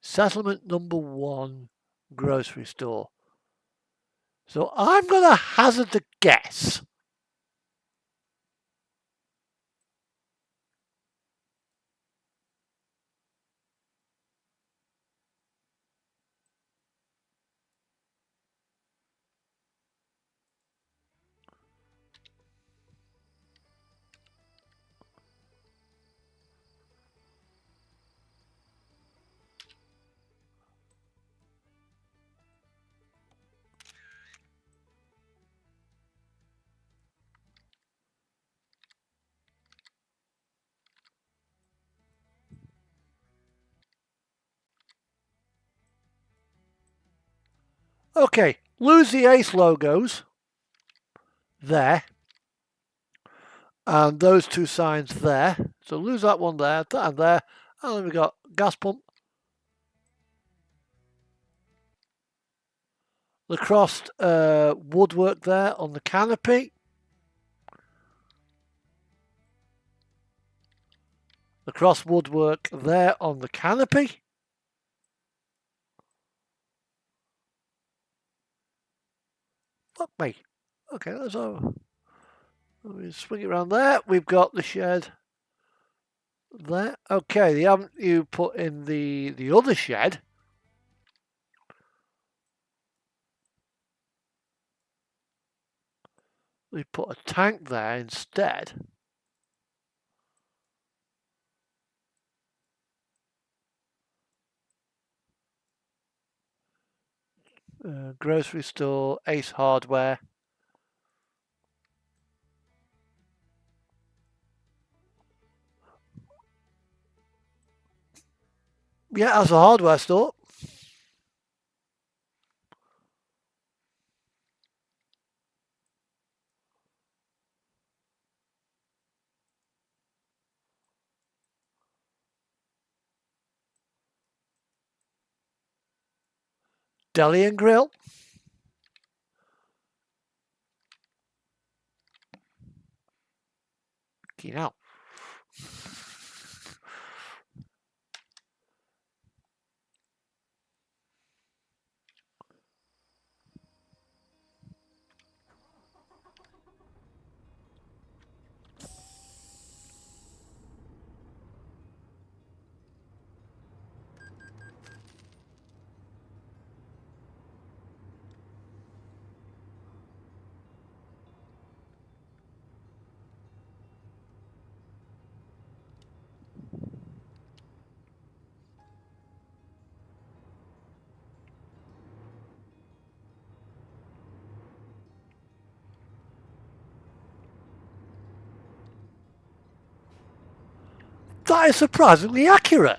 Settlement number 1 grocery store. So I'm going to hazard a guess. Okay, lose the Ace logos there, and those 2 signs there. So lose that one there, that and there, and then we've got gas pump. The crossed woodwork there on the canopy. The crossed woodwork there on the canopy. Fuck me. Okay, that's over. Let me swing it around there. We've got the shed there. Okay, you put in the other shed. We put a tank there instead. Grocery store, Ace Hardware. Yeah, that's a hardware store. Deli and Grill. You know. That is surprisingly accurate.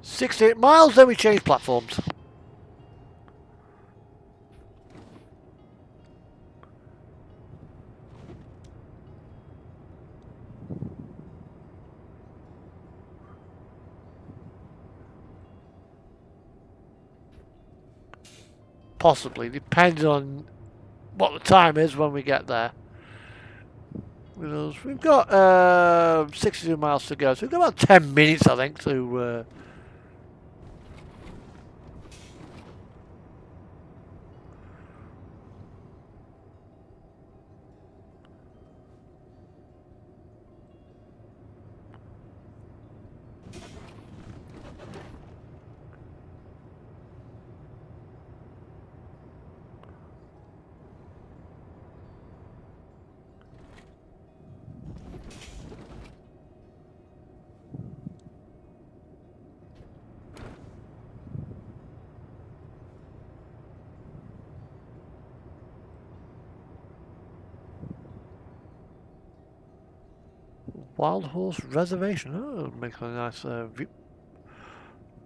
"68 miles, then we change platforms." Possibly, depending on what the time is when we get there. We've got 62 miles to go, so we've got about 10 minutes, I think, to... Wild Horse Reservation. Oh, making a nice view.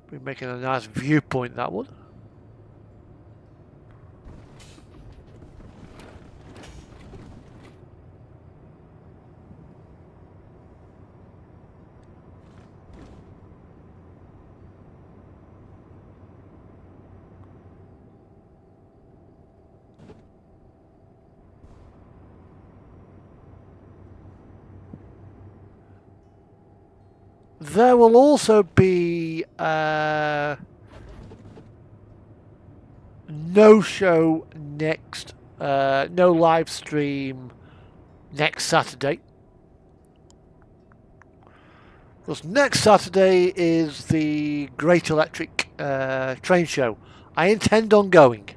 Be making a nice viewpoint, that would. There will also be no show next, no live stream next Saturday. Because next Saturday is the Great Electric Train Show. I intend on going.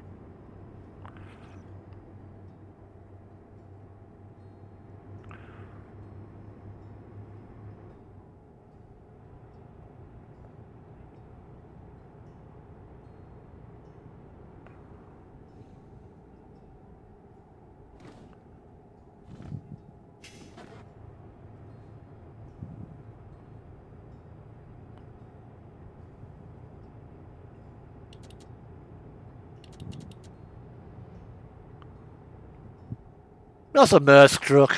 That's a Maersk truck.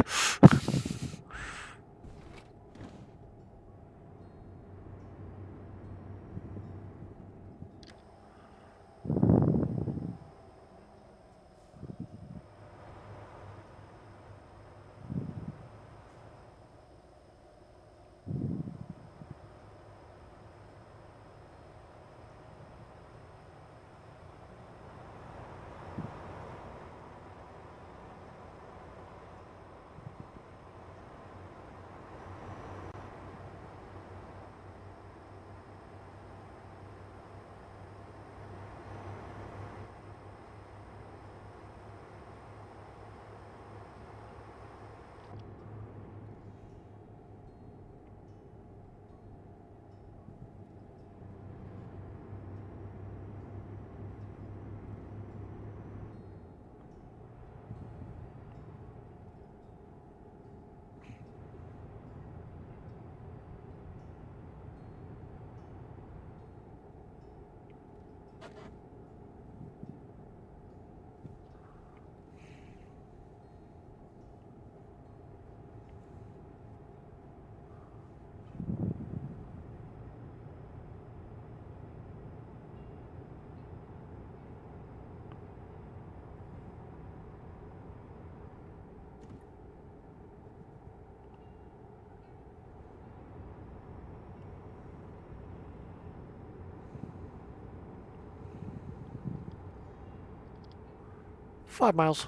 $5 miles.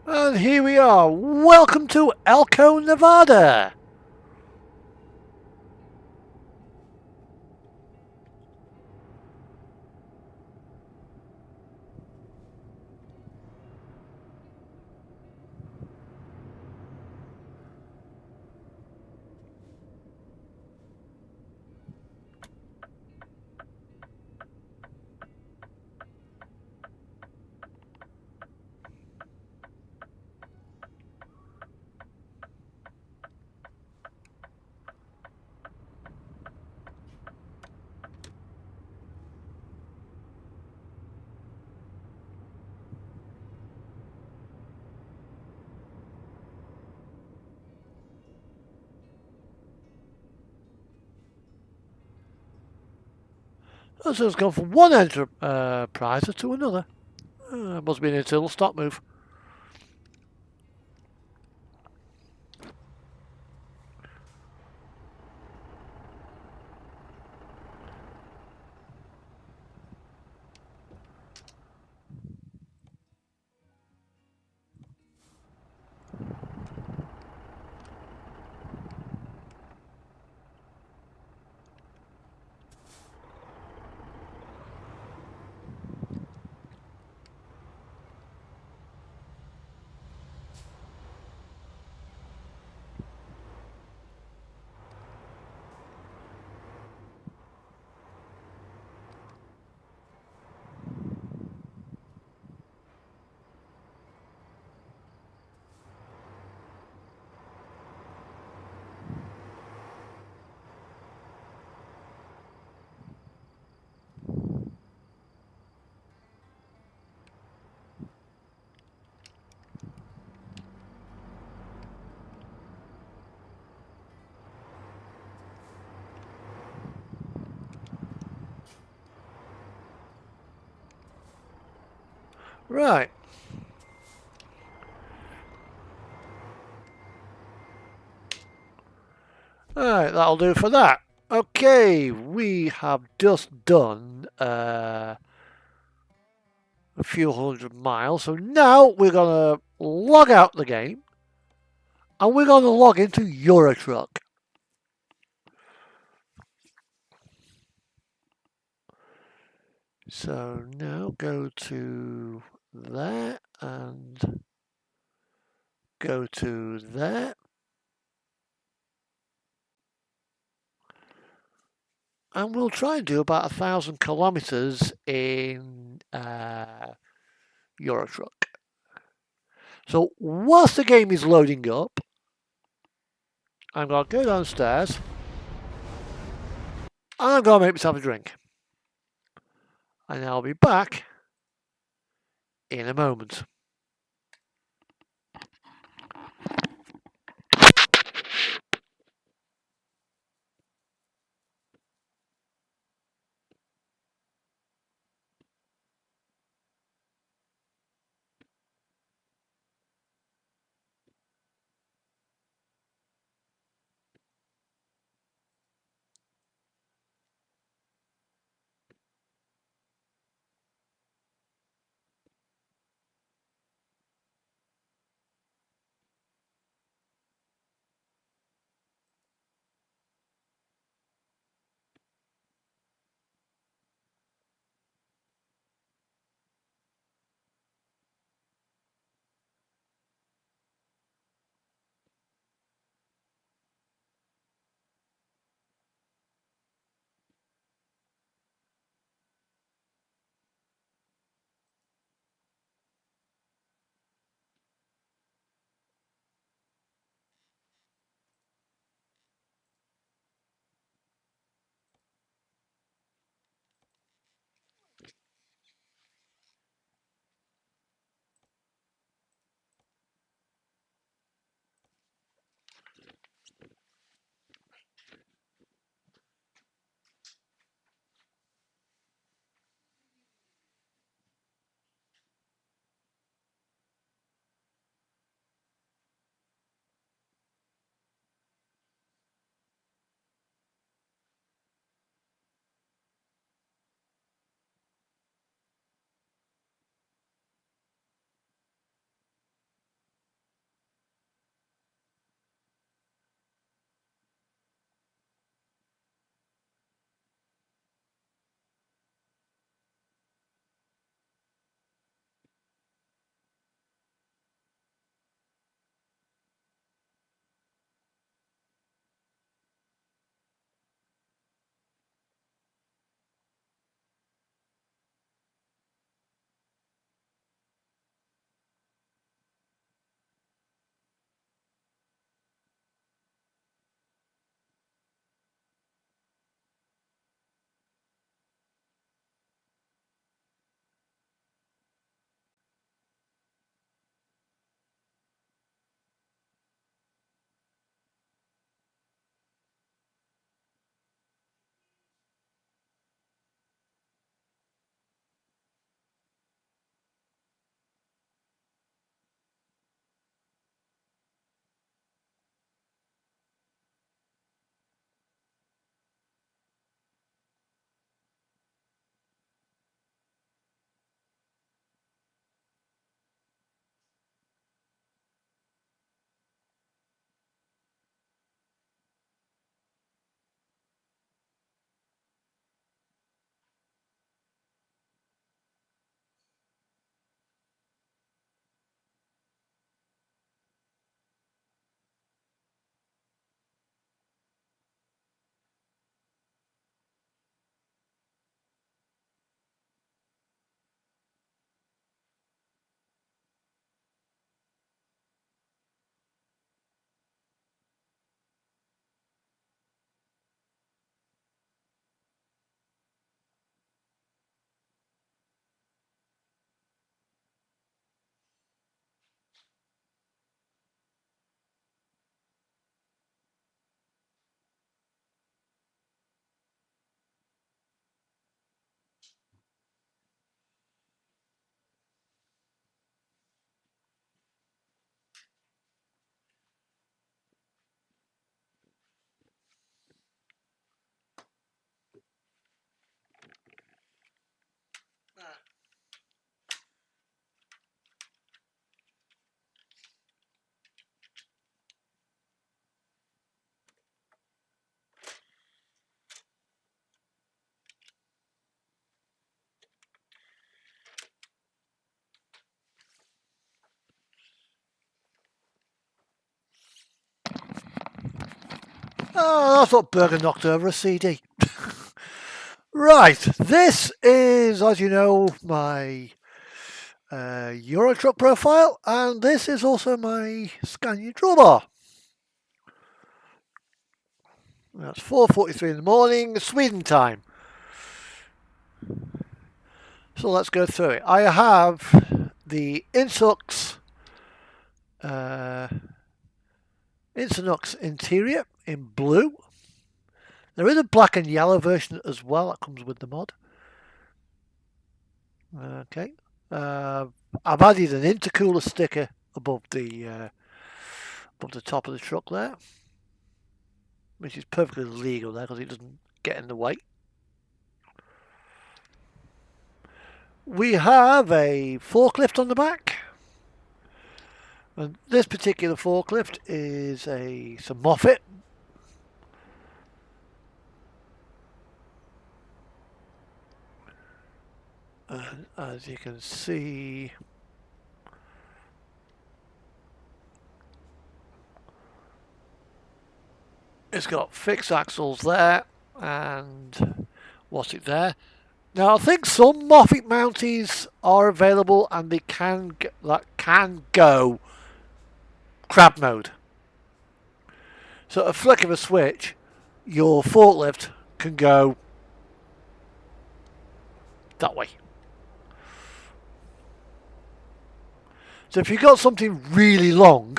And here we are. Welcome to Elko, Nevada. So it's gone from one enterprise to another. Must be an internal stock move. Right. Alright, that'll do for that. Okay, we have just done a few hundred miles, so now we're gonna log out the game and we're gonna log into Eurotruck. So now go to there and go to there. And we'll try and do about 1,000 kilometers in Eurotruck. So whilst the game is loading up, I'm going to go downstairs and I'm going to make myself a drink. And I'll be back in a moment. Oh, I thought Burger knocked over a CD. Right, this is, as you know, my Euro Truck profile, and this is also my Scania drawbar. That's 4:43 in the morning, Sweden time. So let's go through it. I have the Insux interior in blue. There is a black and yellow version as well that comes with the mod. Okay. I've added an intercooler sticker above the top of the truck there, which is perfectly legal there because it doesn't get in the way. We have a forklift on the back. And this particular forklift is some Moffett. And as you can see, it's got fixed axles there, and what's it there? Now I think some Moffett Mounties are available, and they can go crab mode. So a flick of a switch, your forklift can go that way. So if you've got something really long,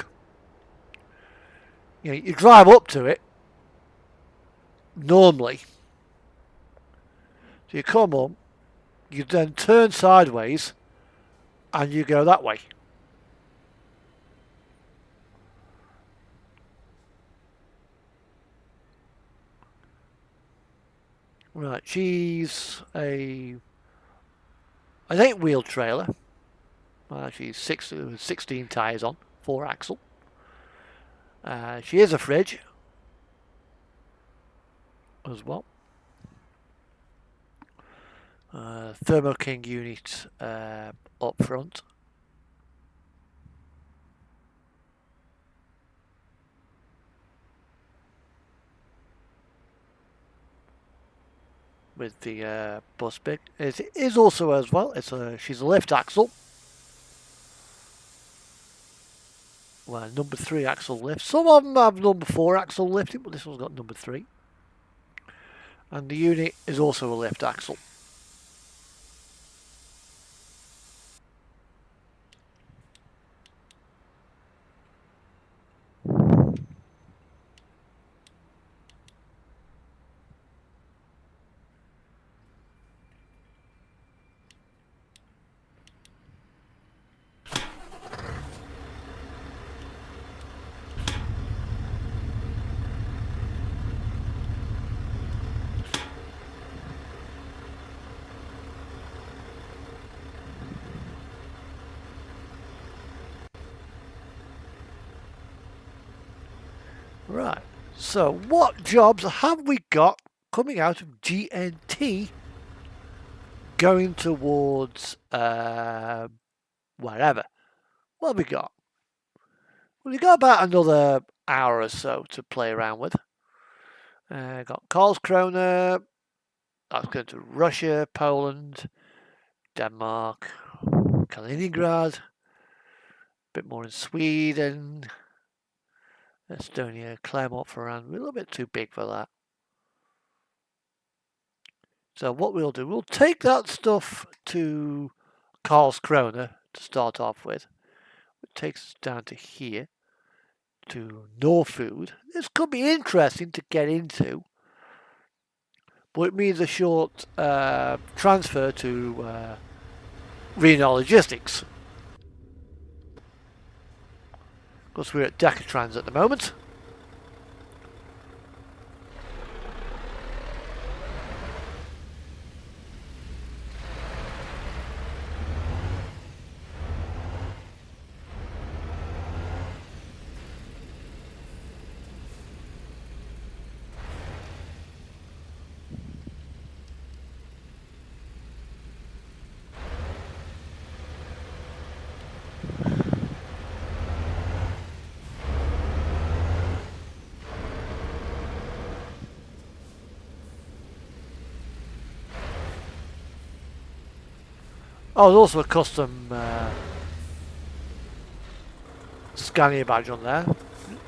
you drive up to it normally. So you come up, you then turn sideways, and you go that way. Right, she's an 8-wheel trailer. Actually, 16 tyres on, 4-axle. She is a fridge as well. Thermo King unit up front. With the bus big. It is also as well. She's a lift axle. Well, number 3 axle lift. Some of them have number 4 axle lifting, but this one's got number 3. And the unit is also a lift axle. Right, so what jobs have we got coming out of GNT going towards wherever? What have we got? Well, we've got about another hour or so to play around with. Got Karlskrona, that's going to Russia, Poland, Denmark, Kaliningrad, a bit more in Sweden, Estonia, Clermont-Ferrand. We're a little bit too big for that. So what we'll do, we'll take that stuff to Karlskrona to start off with. It takes us down to here, to Norfood. This could be interesting to get into, but it means a short transfer to Reno Logistics. Of course, we're at Decatrans at the moment. Oh, there's also a custom Scania badge on there.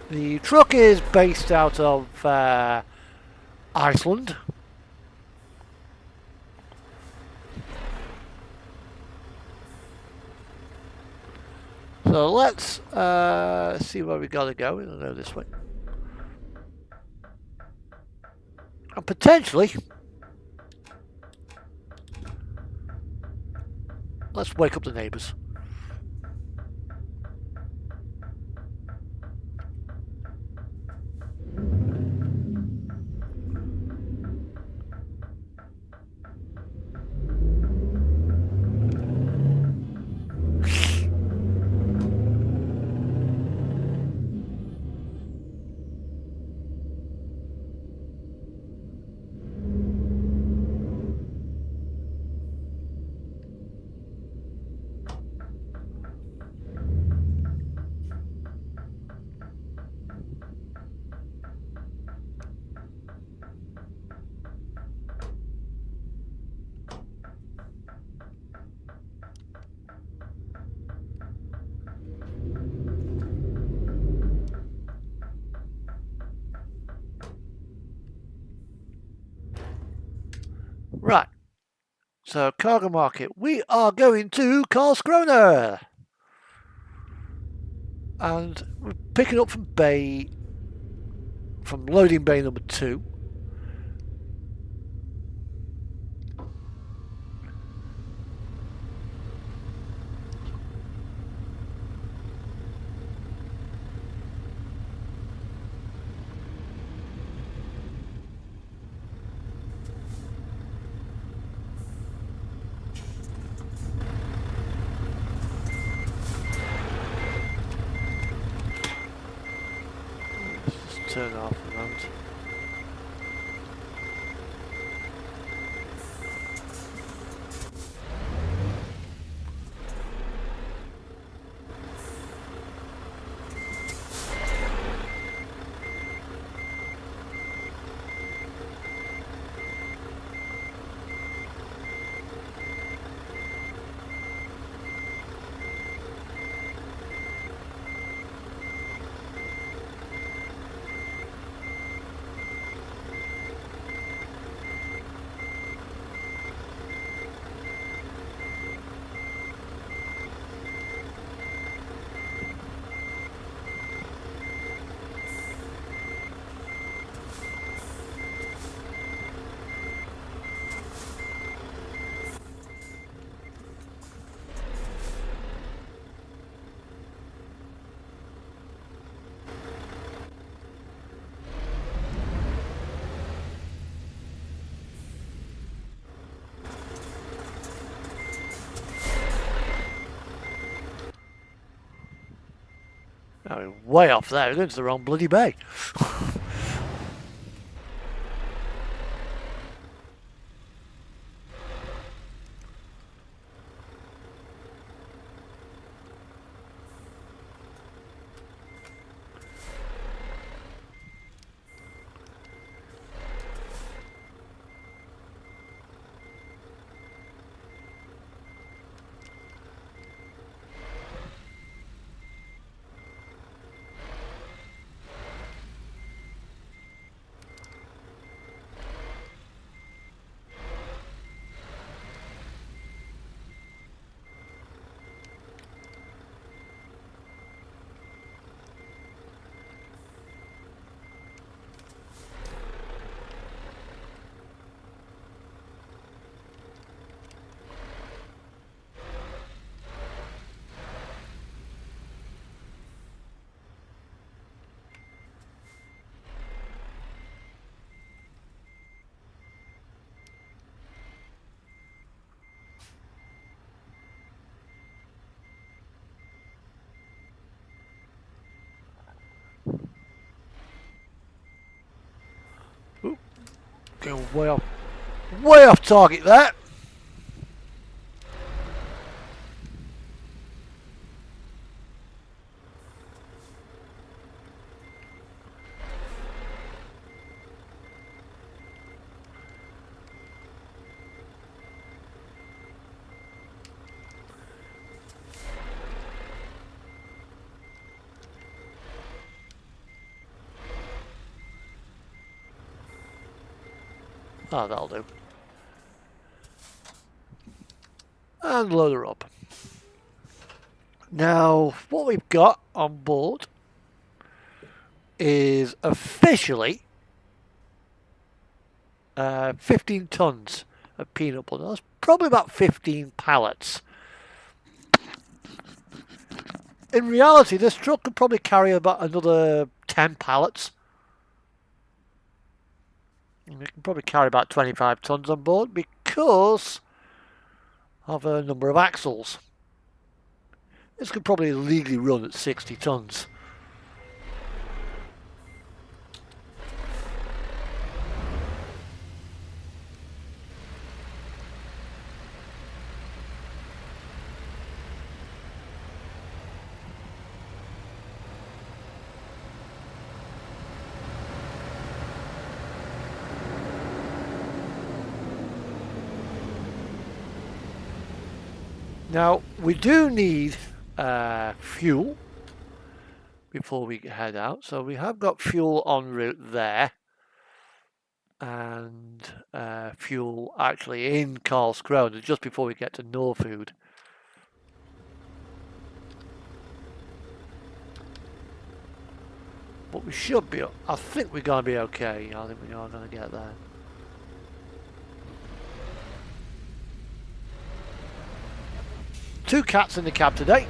The truck is based out of Iceland. So let's see where we gotta go. We'll go this way. And potentially, let's wake up the neighbours. Right. So cargo market. We are going to Karlskrona. And we're picking up from loading bay number 2. Let's just turn off around. Oh, way off there. We're going to the wrong bloody bay. Ooh, going way off target there. Oh, that'll do. And load her up. Now, what we've got on board is officially 15 tons of peanut butter. That's probably about 15 pallets. In reality, this truck could probably carry about another 10 pallets. And we can probably carry about 25 tons on board because of a number of axles. This could probably legally run at 60 tons. Now, we do need fuel before we head out. So we have got fuel en route there. And fuel actually in Karlskrona just before we get to Norfood. But we should be, I think we're going to be okay. I think we are going to get there. Two cats in the cab today.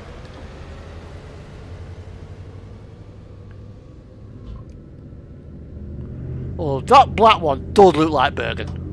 Oh, that black one does look like Bergen.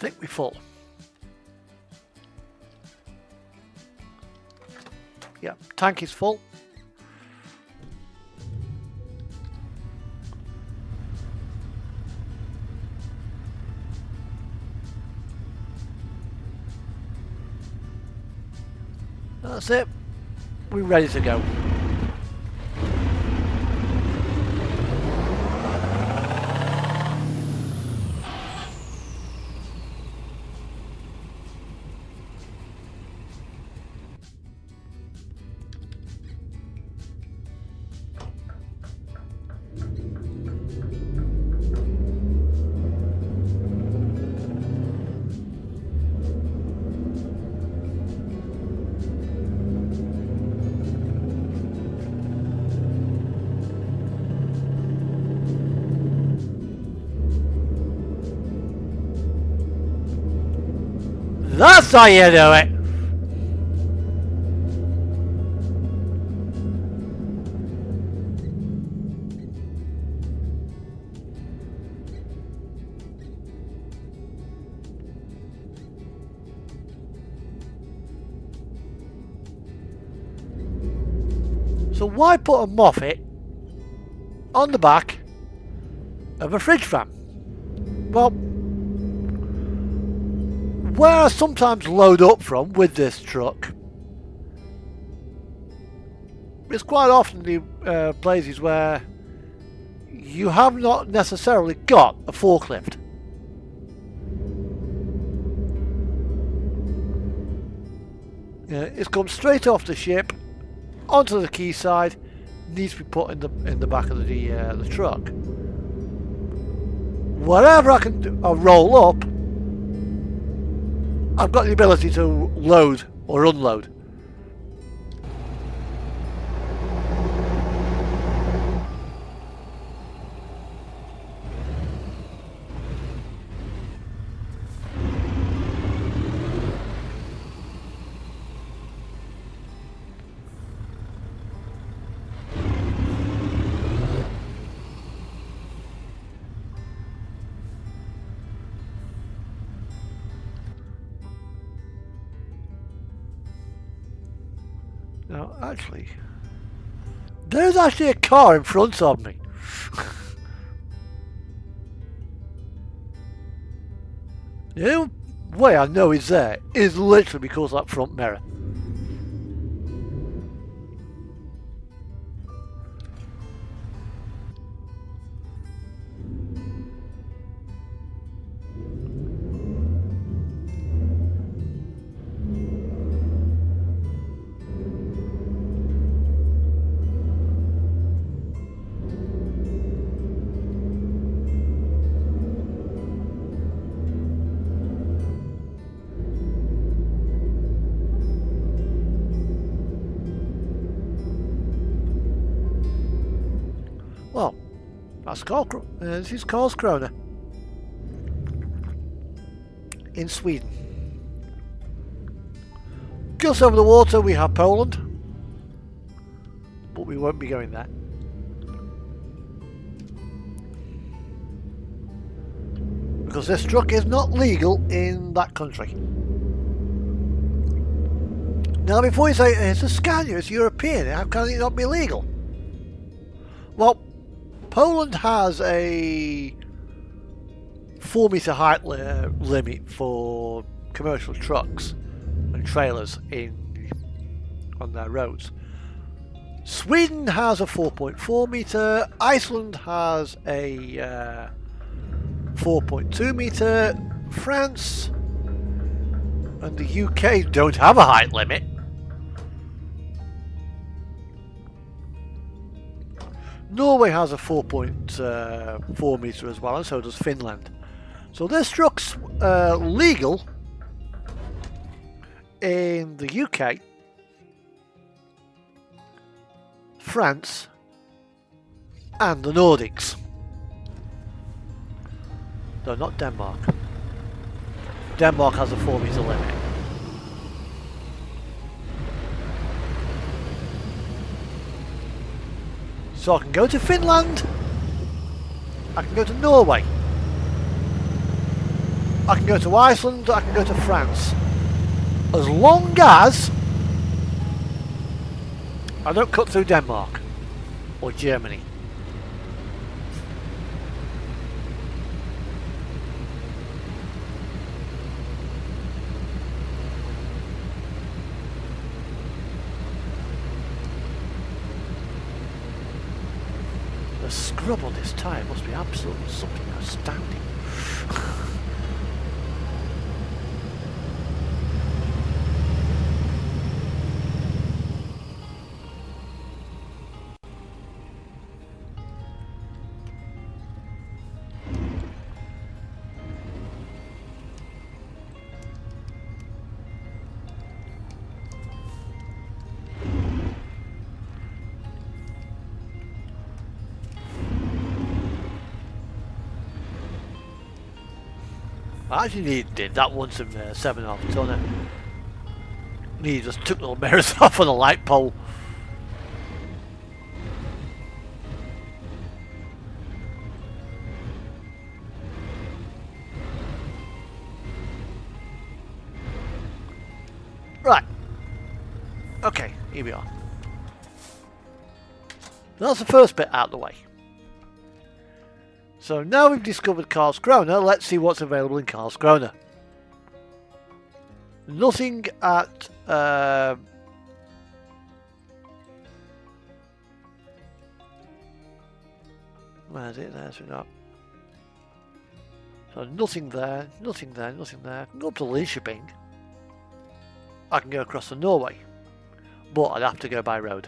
think we're full. Yeah, tank is full. That's it. We're ready to go. That's how you do it. So why put a Moffat on the back of a fridge van? Well, where I sometimes load up from with this truck, it's quite often the places where you have not necessarily got a forklift. It's come straight off the ship onto the quayside, needs to be put in the back of the truck. Whatever I can do, I'll roll up. I've got the ability to load or unload. Now, actually, there's actually a car in front of me. The only way I know he's there is literally because of that front mirror. Well, that's this is Karlskrona in Sweden. Just over the water we have Poland, but we won't be going there. Because this truck is not legal in that country. Now before you say it's a Scania, it's European, how can it not be legal? Well, Poland has a 4 metre height limit for commercial trucks and trailers on their roads. Sweden has a 4.4 metre, Iceland has a 4.2 metre, France and the UK don't have a height limit. Norway has a 4.4 metre as well, and so does Finland. So this truck's legal in the UK, France, and the Nordics. No, not Denmark. Denmark has a 4 metre limit. So I can go to Finland, I can go to Norway. I can go to Iceland, I can go to France. As long as I don't cut through Denmark or Germany. The scrub on this tyre must be absolutely something astounding. I actually did that once in 7.5 tonner. He just took the mirrors off on the light pole. Right. Okay, here we are. That's the first bit out of the way. So now we've discovered Karlskrona, let's see what's available in Karlskrona. Nothing at where is it? There's not. So nothing there, nothing there, nothing there. I can go up to Linköping. I can go across to Norway, but I'd have to go by road.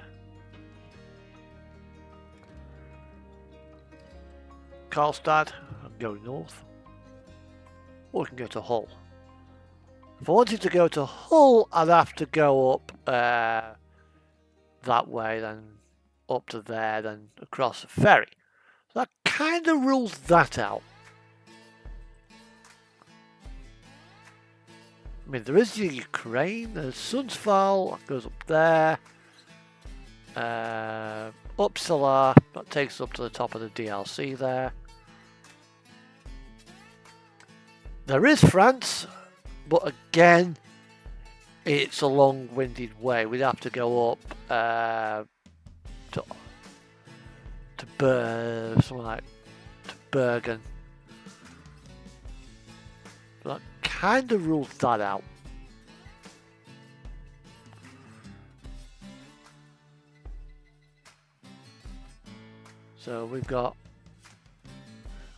Karlstad, I can go north, or I can go to Hull. If I wanted to go to Hull, I'd have to go up that way, then up to there, then across the ferry. So that kind of rules that out. I mean, there is the Ukraine, there's Sundsvall, that goes up there. Uppsala, that takes us up to the top of the DLC there. There is France, but again, it's a long-winded way. We'd have to go up to somewhere like to Bergen. So that kind of rules that out. So we've got,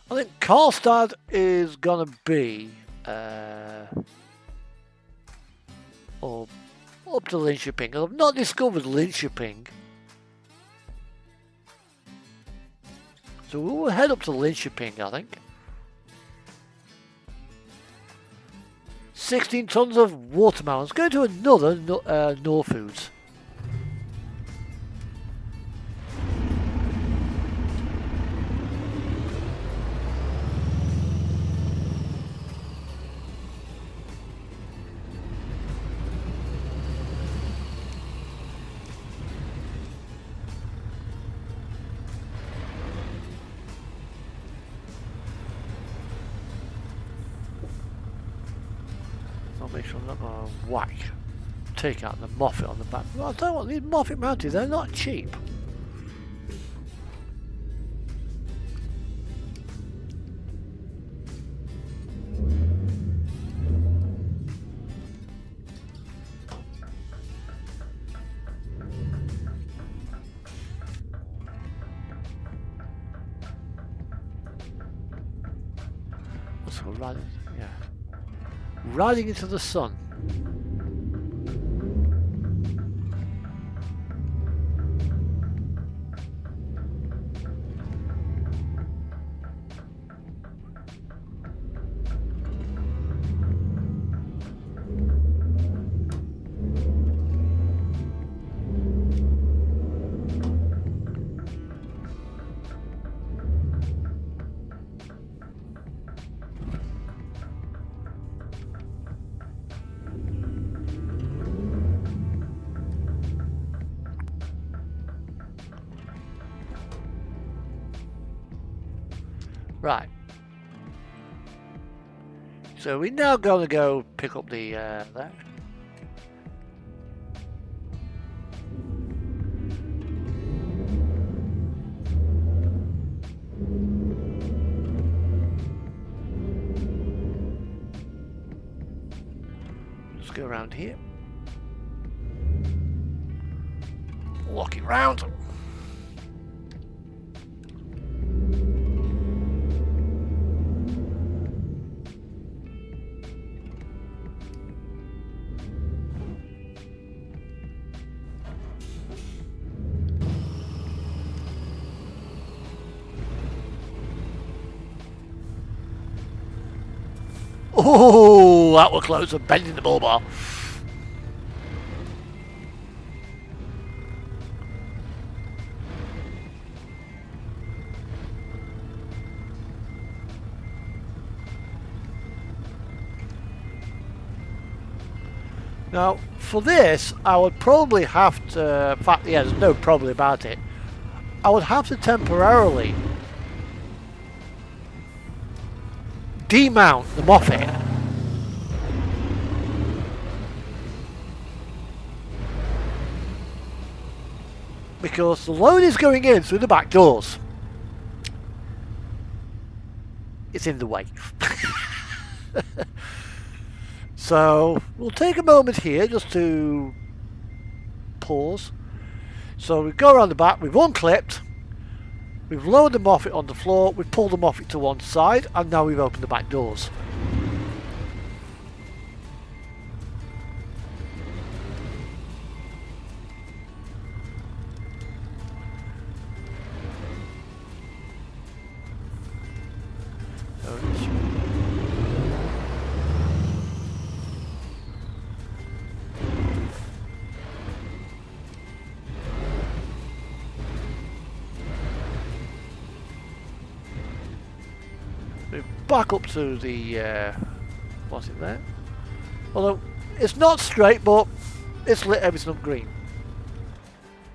I think Karlstad is gonna be up to Linköping. I've not discovered Linköping, so we'll head up to Linköping, I think. 16 tons of watermelons. Go to another Norfoods. Make sure I'm not going to whack, take out the Moffat on the back. Well, I'll tell you what, these Moffat mounted, they're not cheap. Let's go riding, yeah. Riding into the sun. Right. So we're now going to go pick up the that. Let's go around here. Walk it round. Oh, that was close to bending the bull bar. Now, for this, I would probably have to, in fact, yeah, there's no probably about it. I would have to temporarily demount the Moffett. Because the load is going in through the back doors. It's in the way. So we'll take a moment here just to pause. So we go around the back, we've unclipped, we've lowered the Moffett on the floor, we've pulled the Moffett to one side, and now we've opened the back doors. Back up to the what's it there? Although it's not straight, but it's lit everything up green.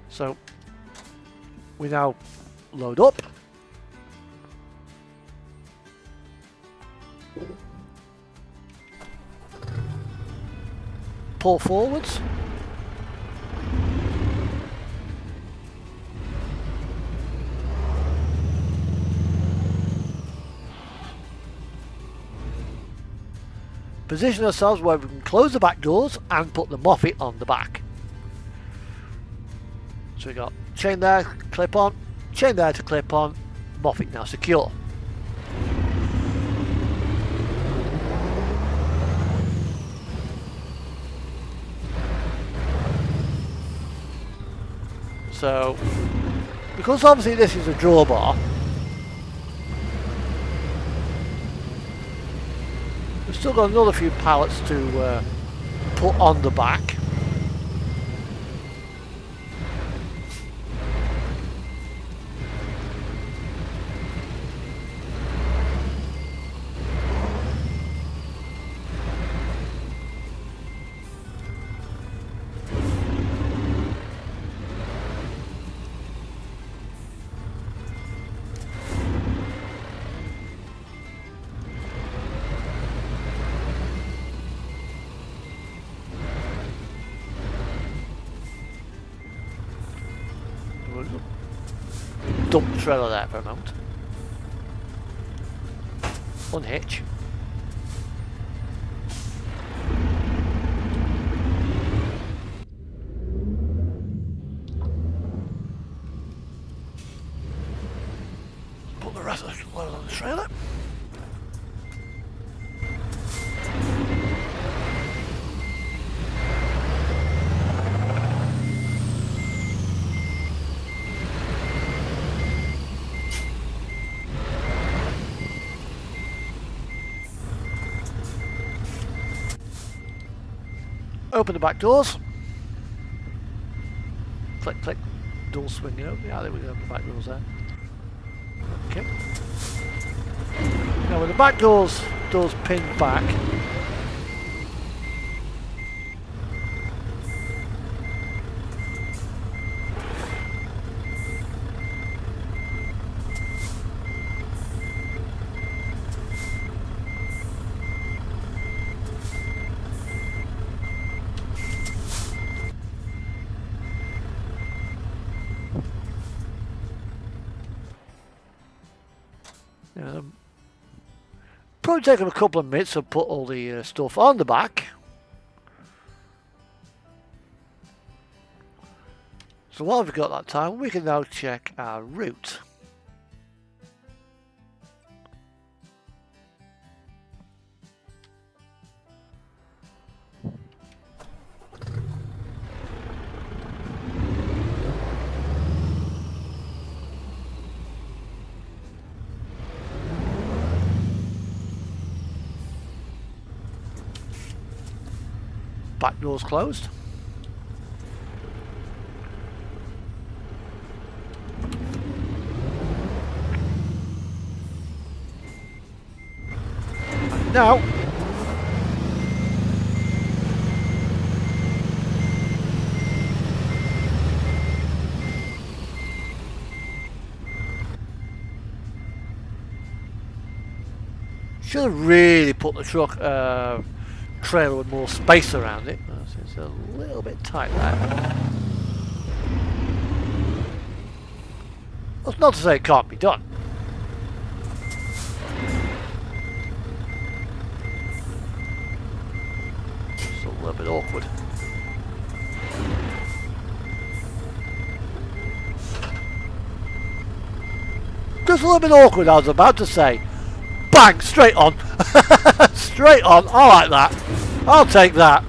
So we now load up. Pull forwards. Position ourselves where we can close the back doors and put the Moffett on the back. So we got chain there, clip on, chain there to clip on, Moffett now secure. So, because obviously this is a drawbar, we've still got another few pallets to put on the back. Dump the trailer there for a moment. Unhitch. Put the rest of the load on the trailer. Open the back doors. Click, click. Doors swinging open. Yeah, there we go. The back doors there. Okay. Now with the back doors pinned back, Probably take them a couple of minutes to put all the stuff on the back. So while we've got that time, we can now check our route. Back doors closed. And now, should have really put the truck trailer with more space around it. It's a little bit tight there. That's not to say it can't be done. It's a little bit awkward. Just a little bit awkward, I was about to say. Bang! Straight on. Straight on. I like that. I'll take that.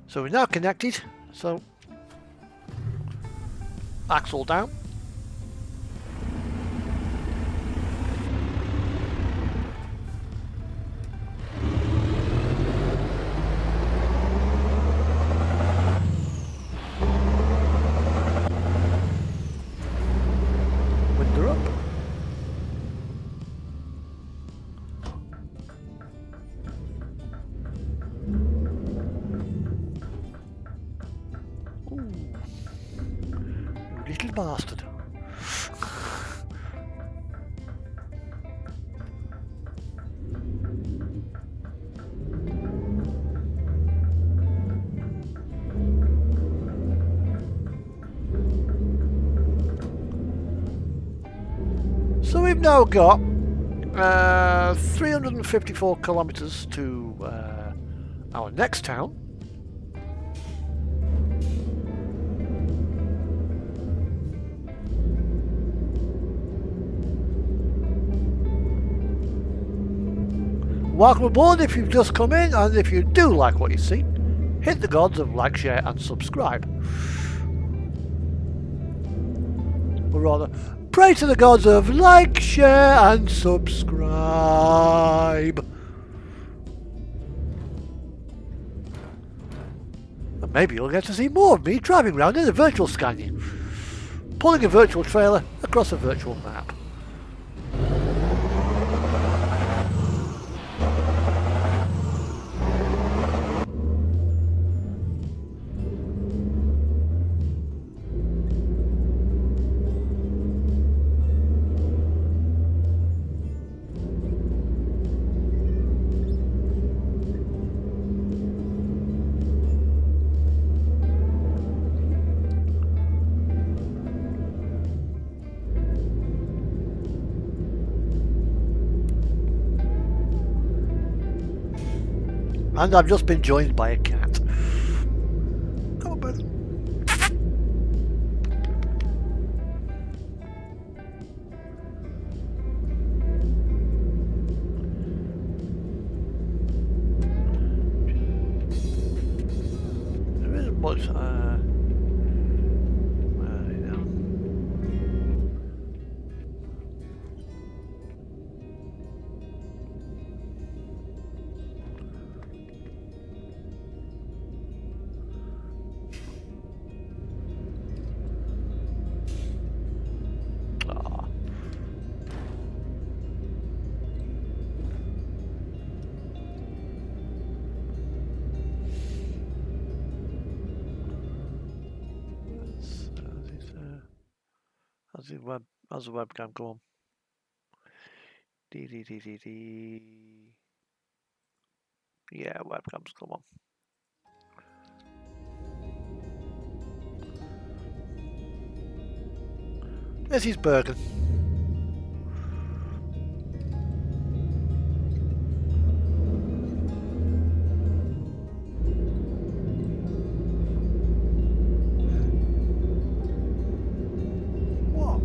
So we're now connected. So axle down. Window up. Ooh. You little bastard. So we've now got 354 kilometers to our next town. Welcome aboard if you've just come in, and if you do like what you see, hit the gods of like, share and subscribe. Or rather, pray to the gods of like, share and subscribe. And maybe you'll get to see more of me driving around in a virtual Scania, pulling a virtual trailer across a virtual map. And I've just been joined by a cat. Come on, bud. There isn't much. How's the webcam go on? Yeah, webcams, come on. This is Bergen. What?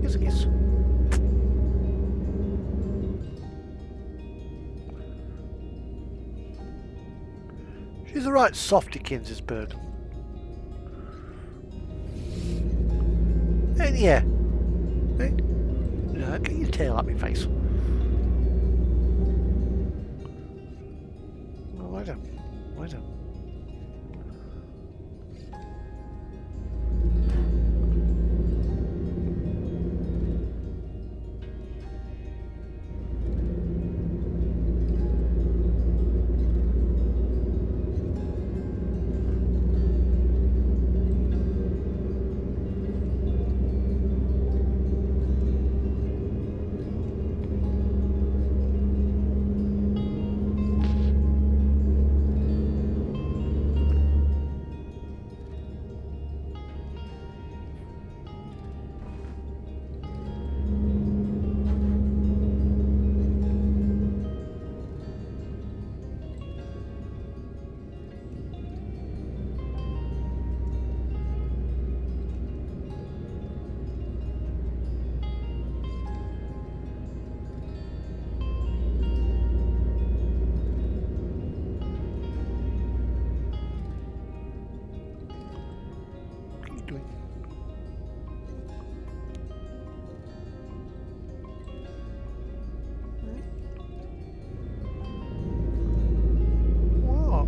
Yes, it is. She's a right softy, Kinsisberg. And yeah. Hey, no, get your tail at me face. Oh, why don't? Why don't? What are you doing? What?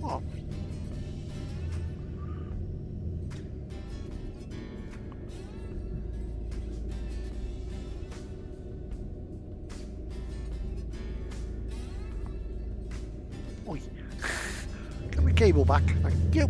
What? Oi. Get my cable back. Thank you.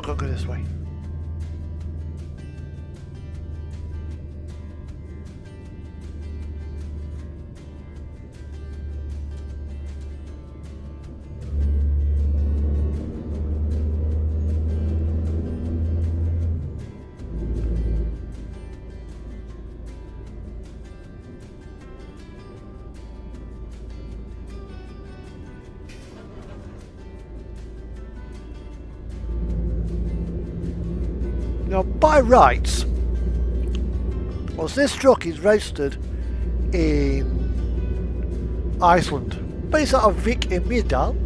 I've got to go this way. Now, by rights, whilst this truck is registered in Iceland, based out of Vik in Myrdal,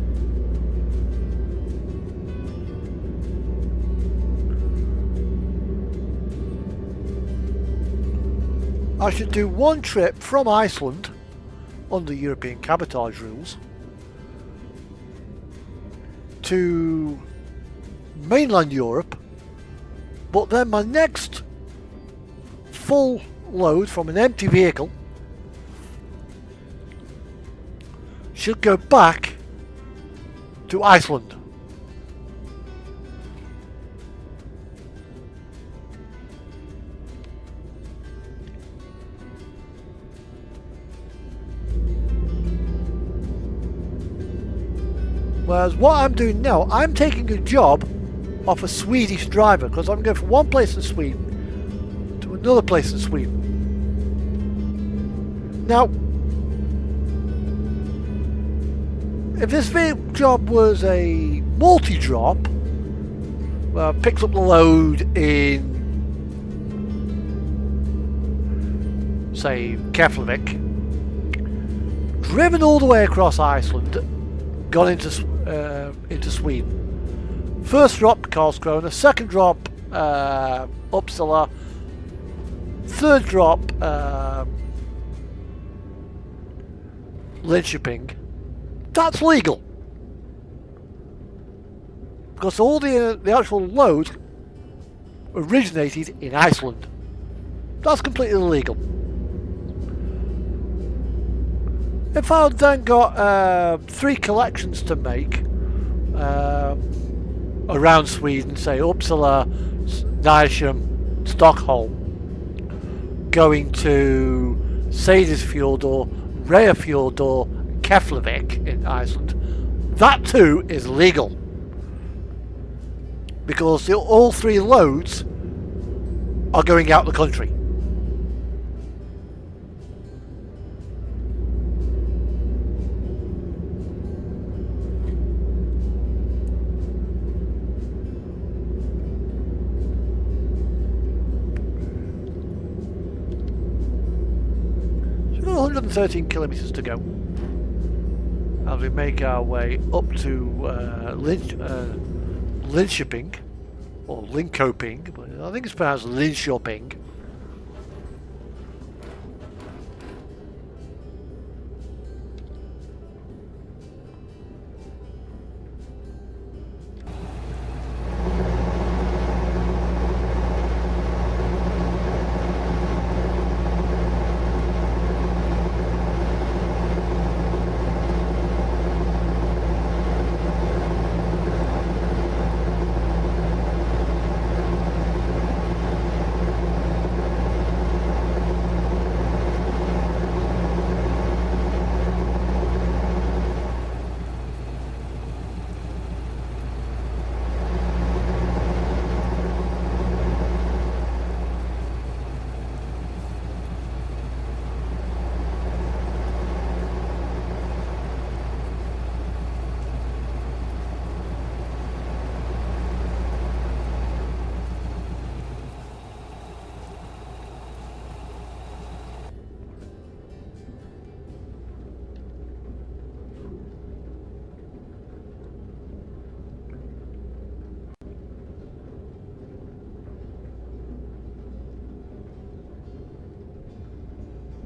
I should do one trip from Iceland under European cabotage rules to mainland Europe. But then my next full load from an empty vehicle should go back to Iceland. Whereas what I'm doing now, I'm taking a job off a Swedish driver, because I'm going from one place in Sweden to another place in Sweden. Now, if this job was a multi-drop, well, picks up the load in, say, Keflavik, driven all the way across Iceland, gone into Sweden. First drop, Karlskrona. Second drop, Uppsala. Third drop, Linköping. That's legal, because all the actual load originated in Iceland. That's completely illegal. If I then got 3 collections to make around Sweden, say Uppsala, Nyköping, Stockholm, going to Seyðisfjörður or Reyðarfjörður or Keflavik in Iceland, that too is legal, because all 3 loads are going out the country. So we've got 113 kilometres to go as we make our way up to Linköping, or Linkoping, but I think it's pronounced Linköping.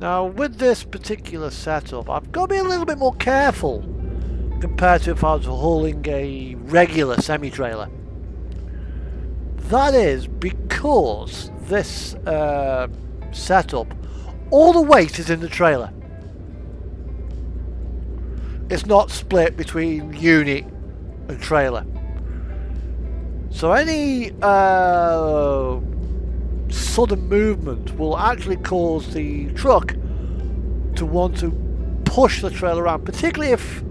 Now, with this particular setup, I've got to be a little bit more careful compared to if I was hauling a regular semi-trailer. That is because this setup, all the weight is in the trailer. It's not split between unit and trailer. So any sudden movement will actually cause the truck to want to push the trailer around, particularly if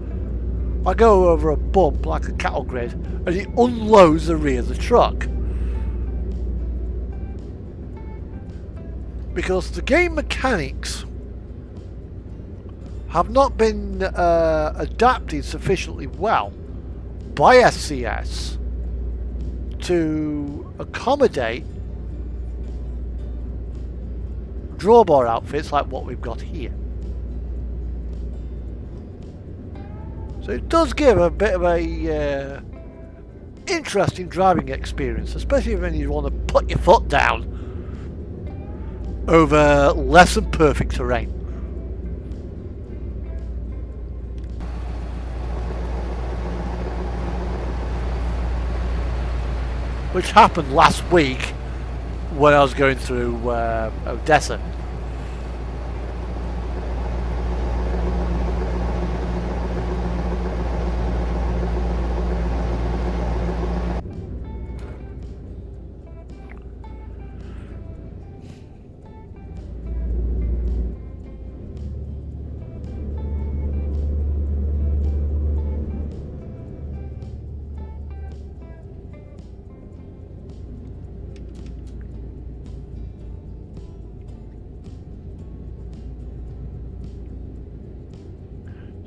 I go over a bump like a cattle grid and it unloads the rear of the truck. Because the game mechanics have not been adapted sufficiently well by SCS to accommodate drawbar outfits like what we've got here. So it does give a bit of a interesting driving experience, especially when you want to put your foot down over less than perfect terrain. Which happened last week when I was going through Odessa.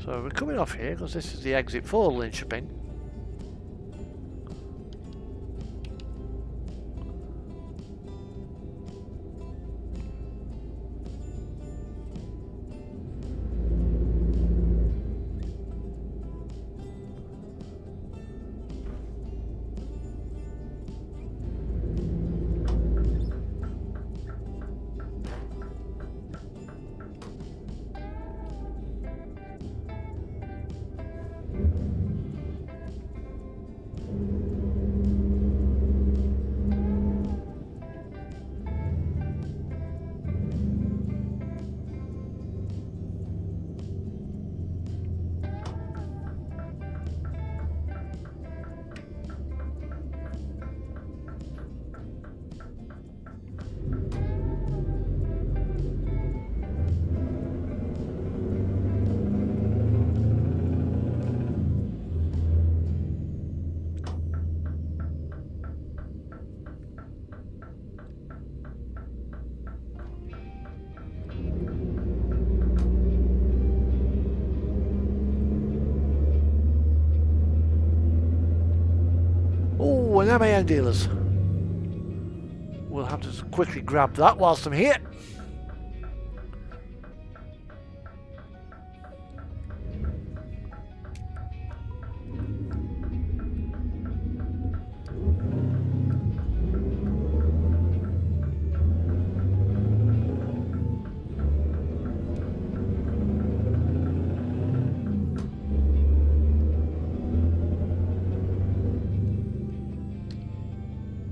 So we're coming off here because this is the exit for Linköping. Oh, and MAN dealers. We'll have to quickly grab that whilst I'm here.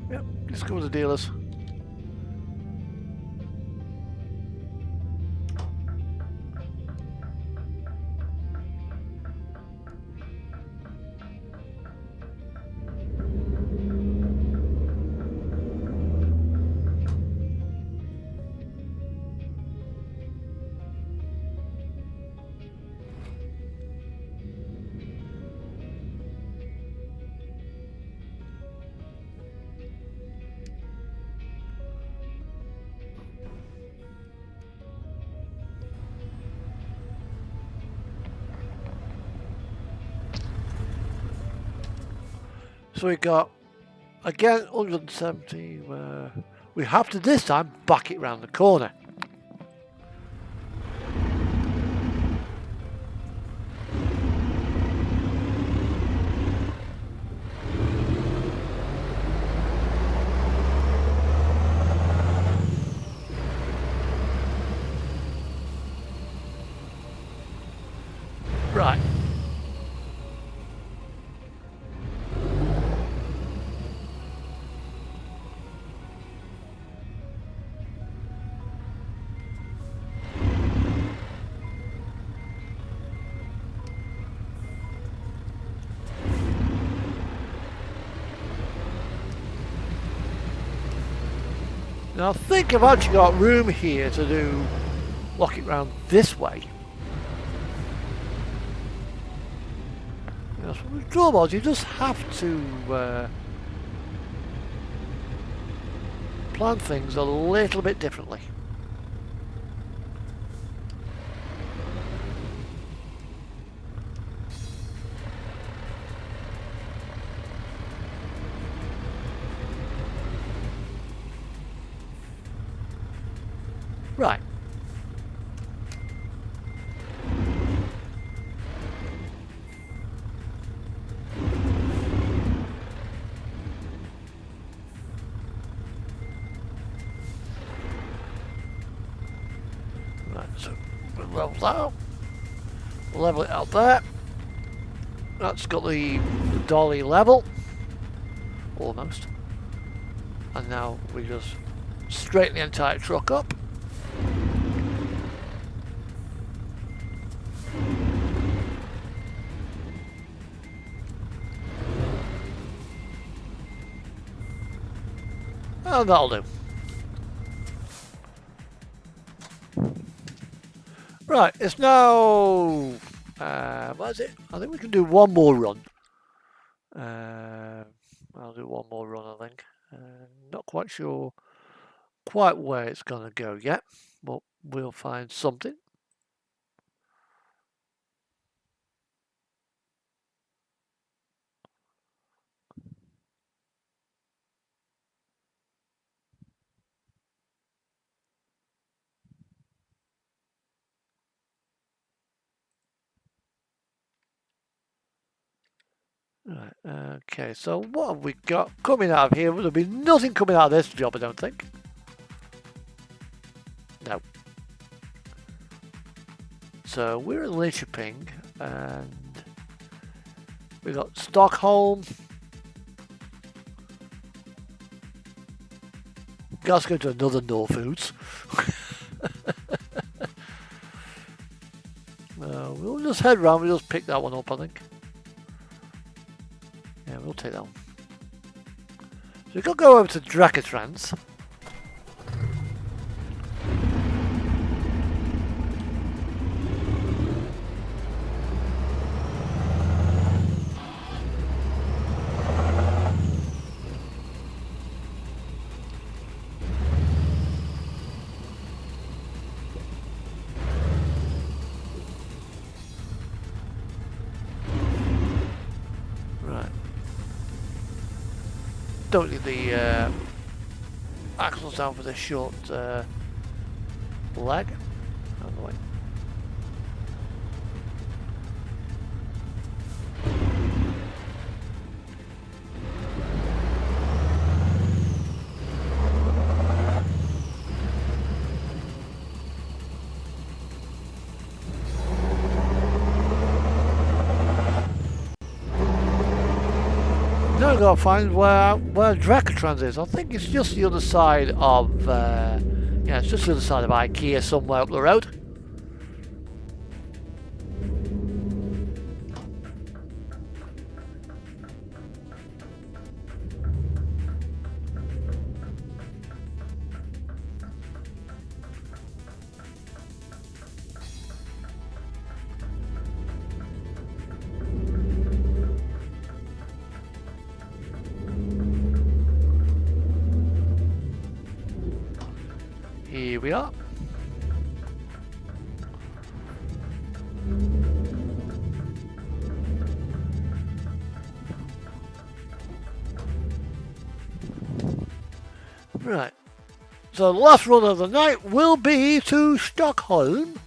Yep, let's go with the dealers. So we got, again, 170, we have to this time back it round the corner. Right. Now I think I've actually got room here to do lock it round this way. Yes, with drawbars, you just have to plan things a little bit differently. Right. Right, so we'll level that up. Level it out there. That's got the dolly level. Almost. And now we just straighten the entire truck up. And that'll do. Right, it's now... what is it? I think we can do one more run. I'll do one more run, I think. Not quite sure quite where it's going to go yet, but we'll find something. Right, okay, so what have we got coming out of here? There'll be nothing coming out of this job, I don't think. No. So we're in Linköping, and we've got Stockholm. Let's go to another Norfoods. We'll just head round, we'll just pick that one up, I think. Yeah, we'll take that one. So we've got to go over to Dracatrans. Don't need the axles down for the short leg. Out of the way. Now I've got to find where Dracatrans is. I think it's just the other side of yeah, it's just the other side of IKEA, somewhere up the road. Here we are. Right. So the last run of the night will be to Stockholm.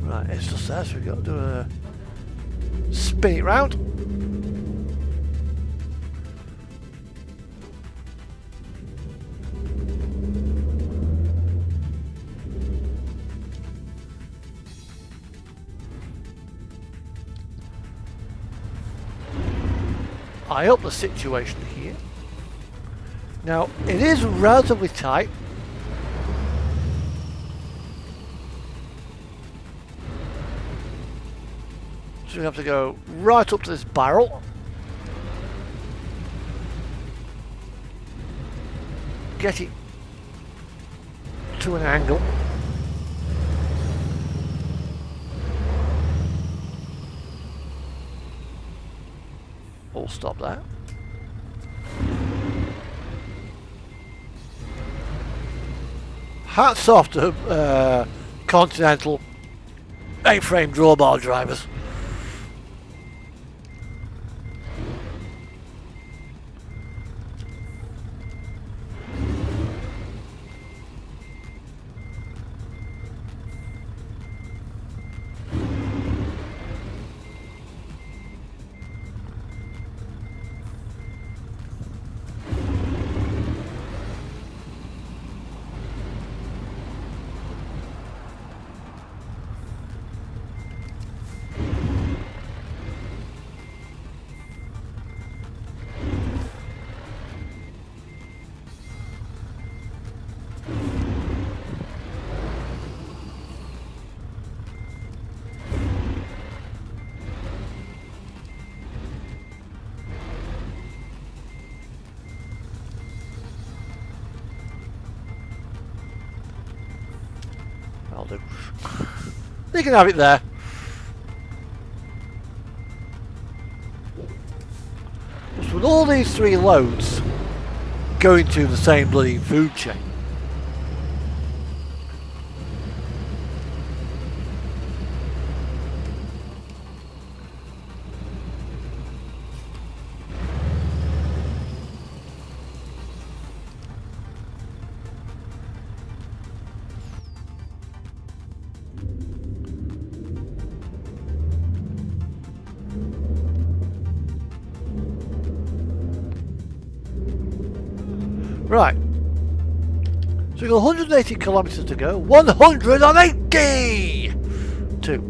Right, it's just there, so we've got to do a spin it round. Eye up the situation here. Now, it is relatively tight. we have to go right up to this barrel. Get it to an angle. We'll stop that. Hats off to Continental A-frame drawbar drivers. I'll do. You can have it there. Just with all these three loads going to the same bloody food chain. Right. So we've got 180 kilometres to go. 180! Two.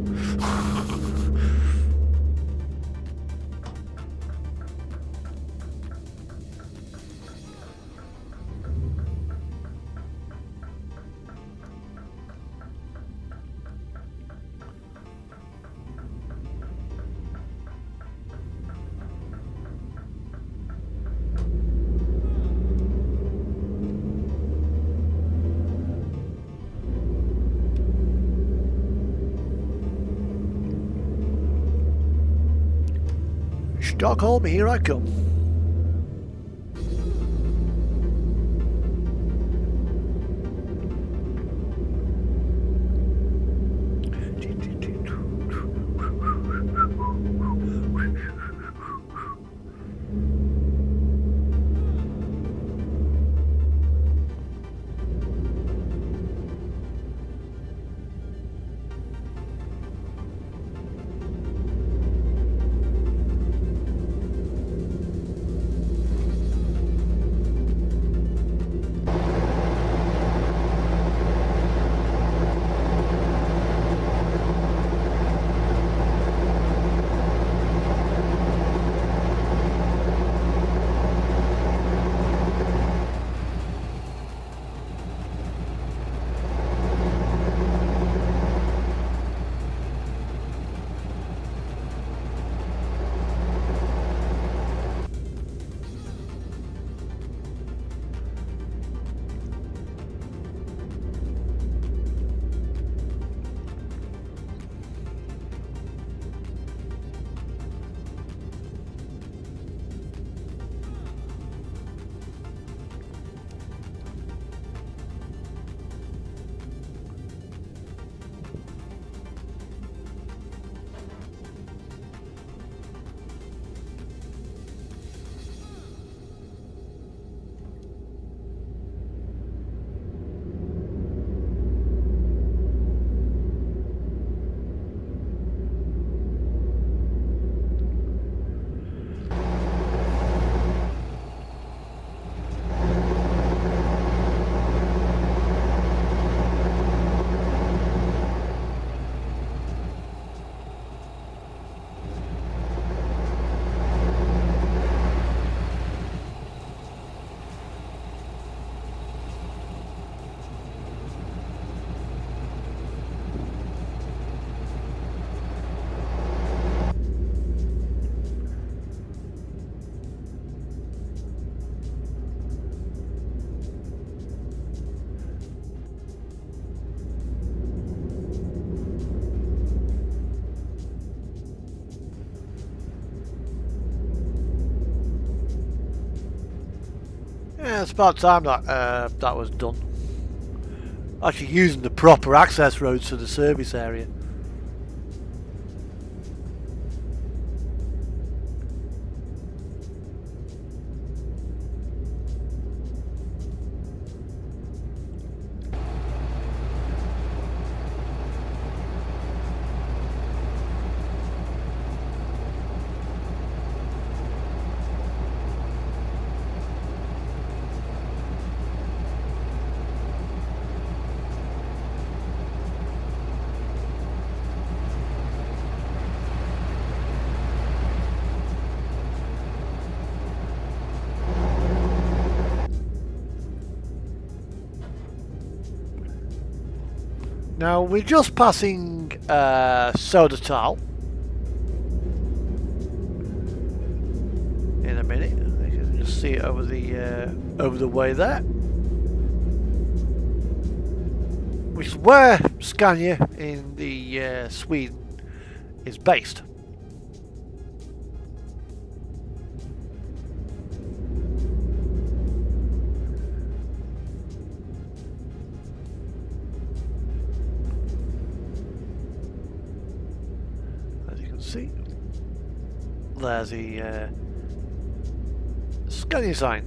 Stockholm, here I come. Yeah, it's about time that that was done. Actually using the proper access roads to the service area. Now we're just passing Sodertal. In a minute, you can just see it over the way there, which is where Scania in the Sweden is based. As you can see, there's the Scania sign.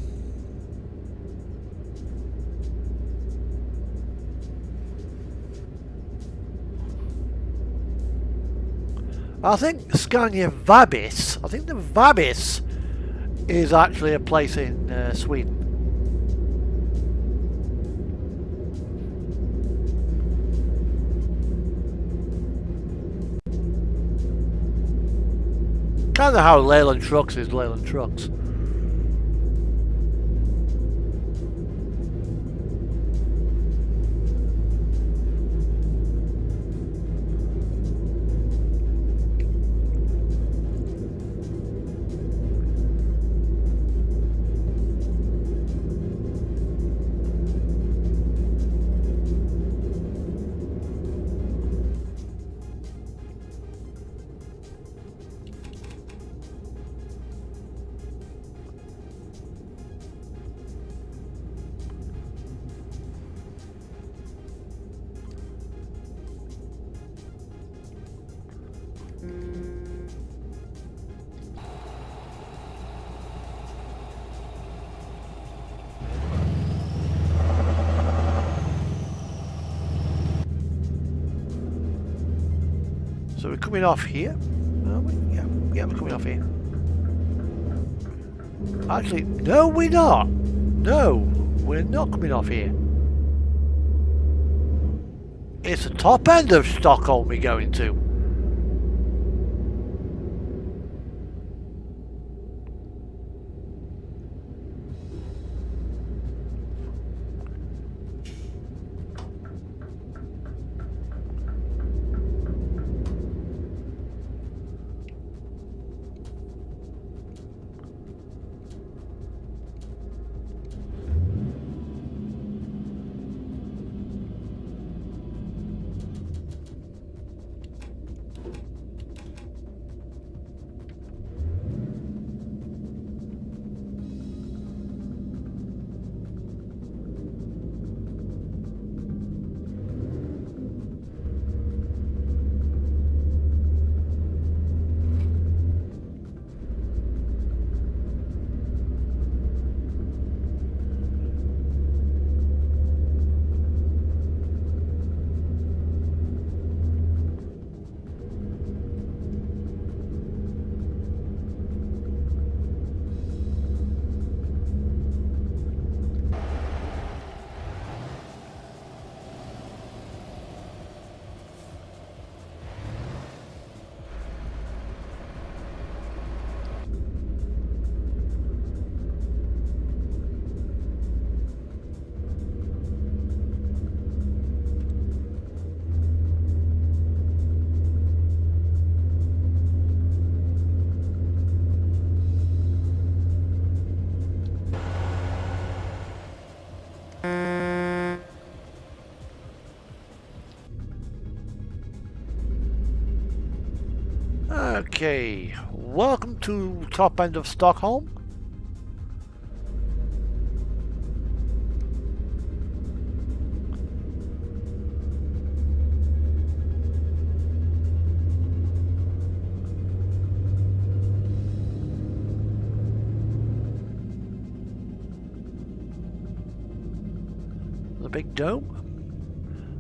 I think Scania Vabis, I think the Vabis is actually a place in Sweden. Kind of how Leyland Trucks is Leyland Trucks. So we're coming off here, are we? Yeah, we're coming off here. Actually, no, we're not. No, we're not coming off here. It's the top end of Stockholm we're going to. Okay, welcome to top end of Stockholm. big dome.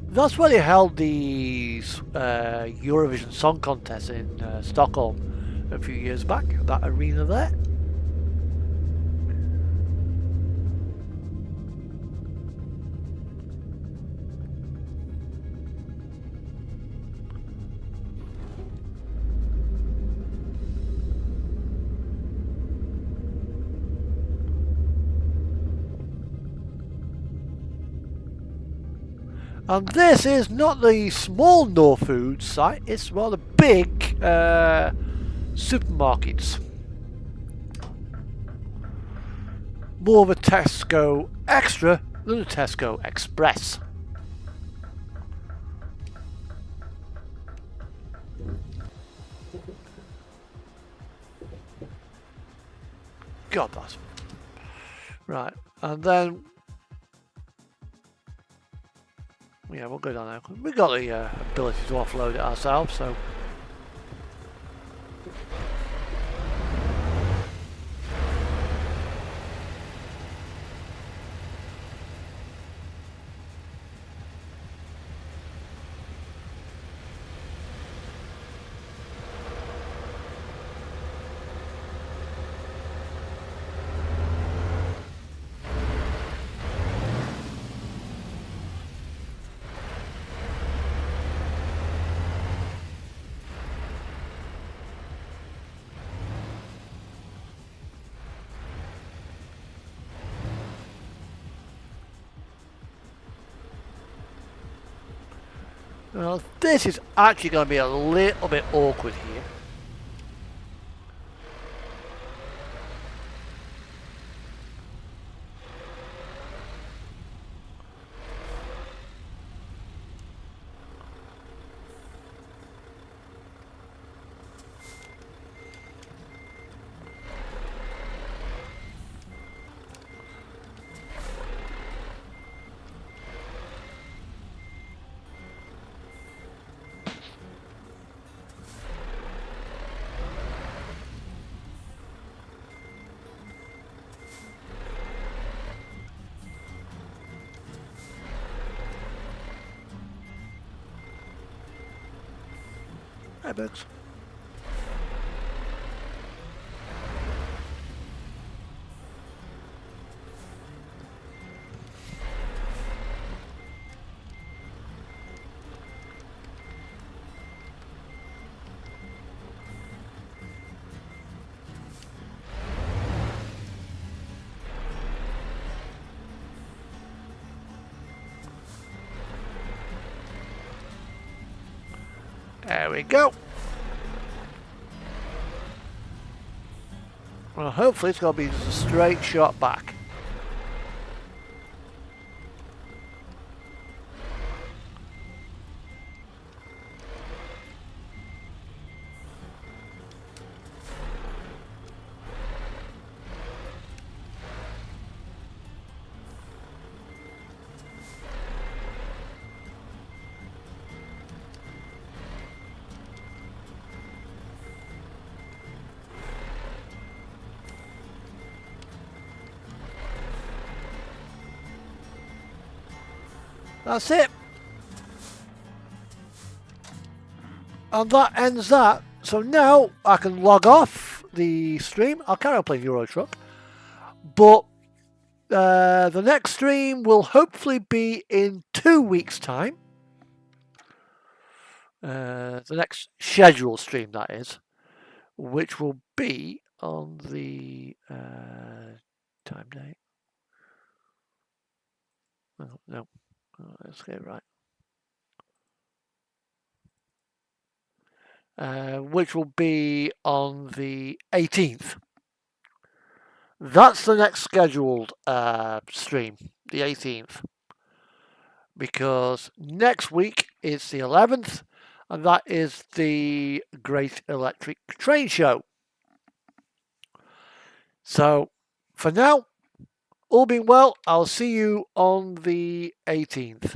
That's where they held the Eurovision Song Contest in Stockholm a few years back, that arena there. And this is not the small Norfood site, it's rather big supermarkets. More of a Tesco Extra than a Tesco Express. God, that's... Right, and then... Yeah, we'll go down there. We've got the ability to offload it ourselves, so... Well, this is actually going to be a little bit awkward here. Hi, Bugs. There we go. Well, hopefully it's going to be just a straight shot back. That's it. And that ends that. So now I can log off the stream. I'll carry on playing Euro Truck. But the next stream will hopefully be in 2 weeks' time. The next scheduled stream, that is. Which will be on the time date. Oh, no. Let's get it right. Which will be on the 18th. That's the next scheduled stream, the 18th. Because next week is the 11th, and that is the Great Electric Train Show. So, for now, all being well, I'll see you on the 18th.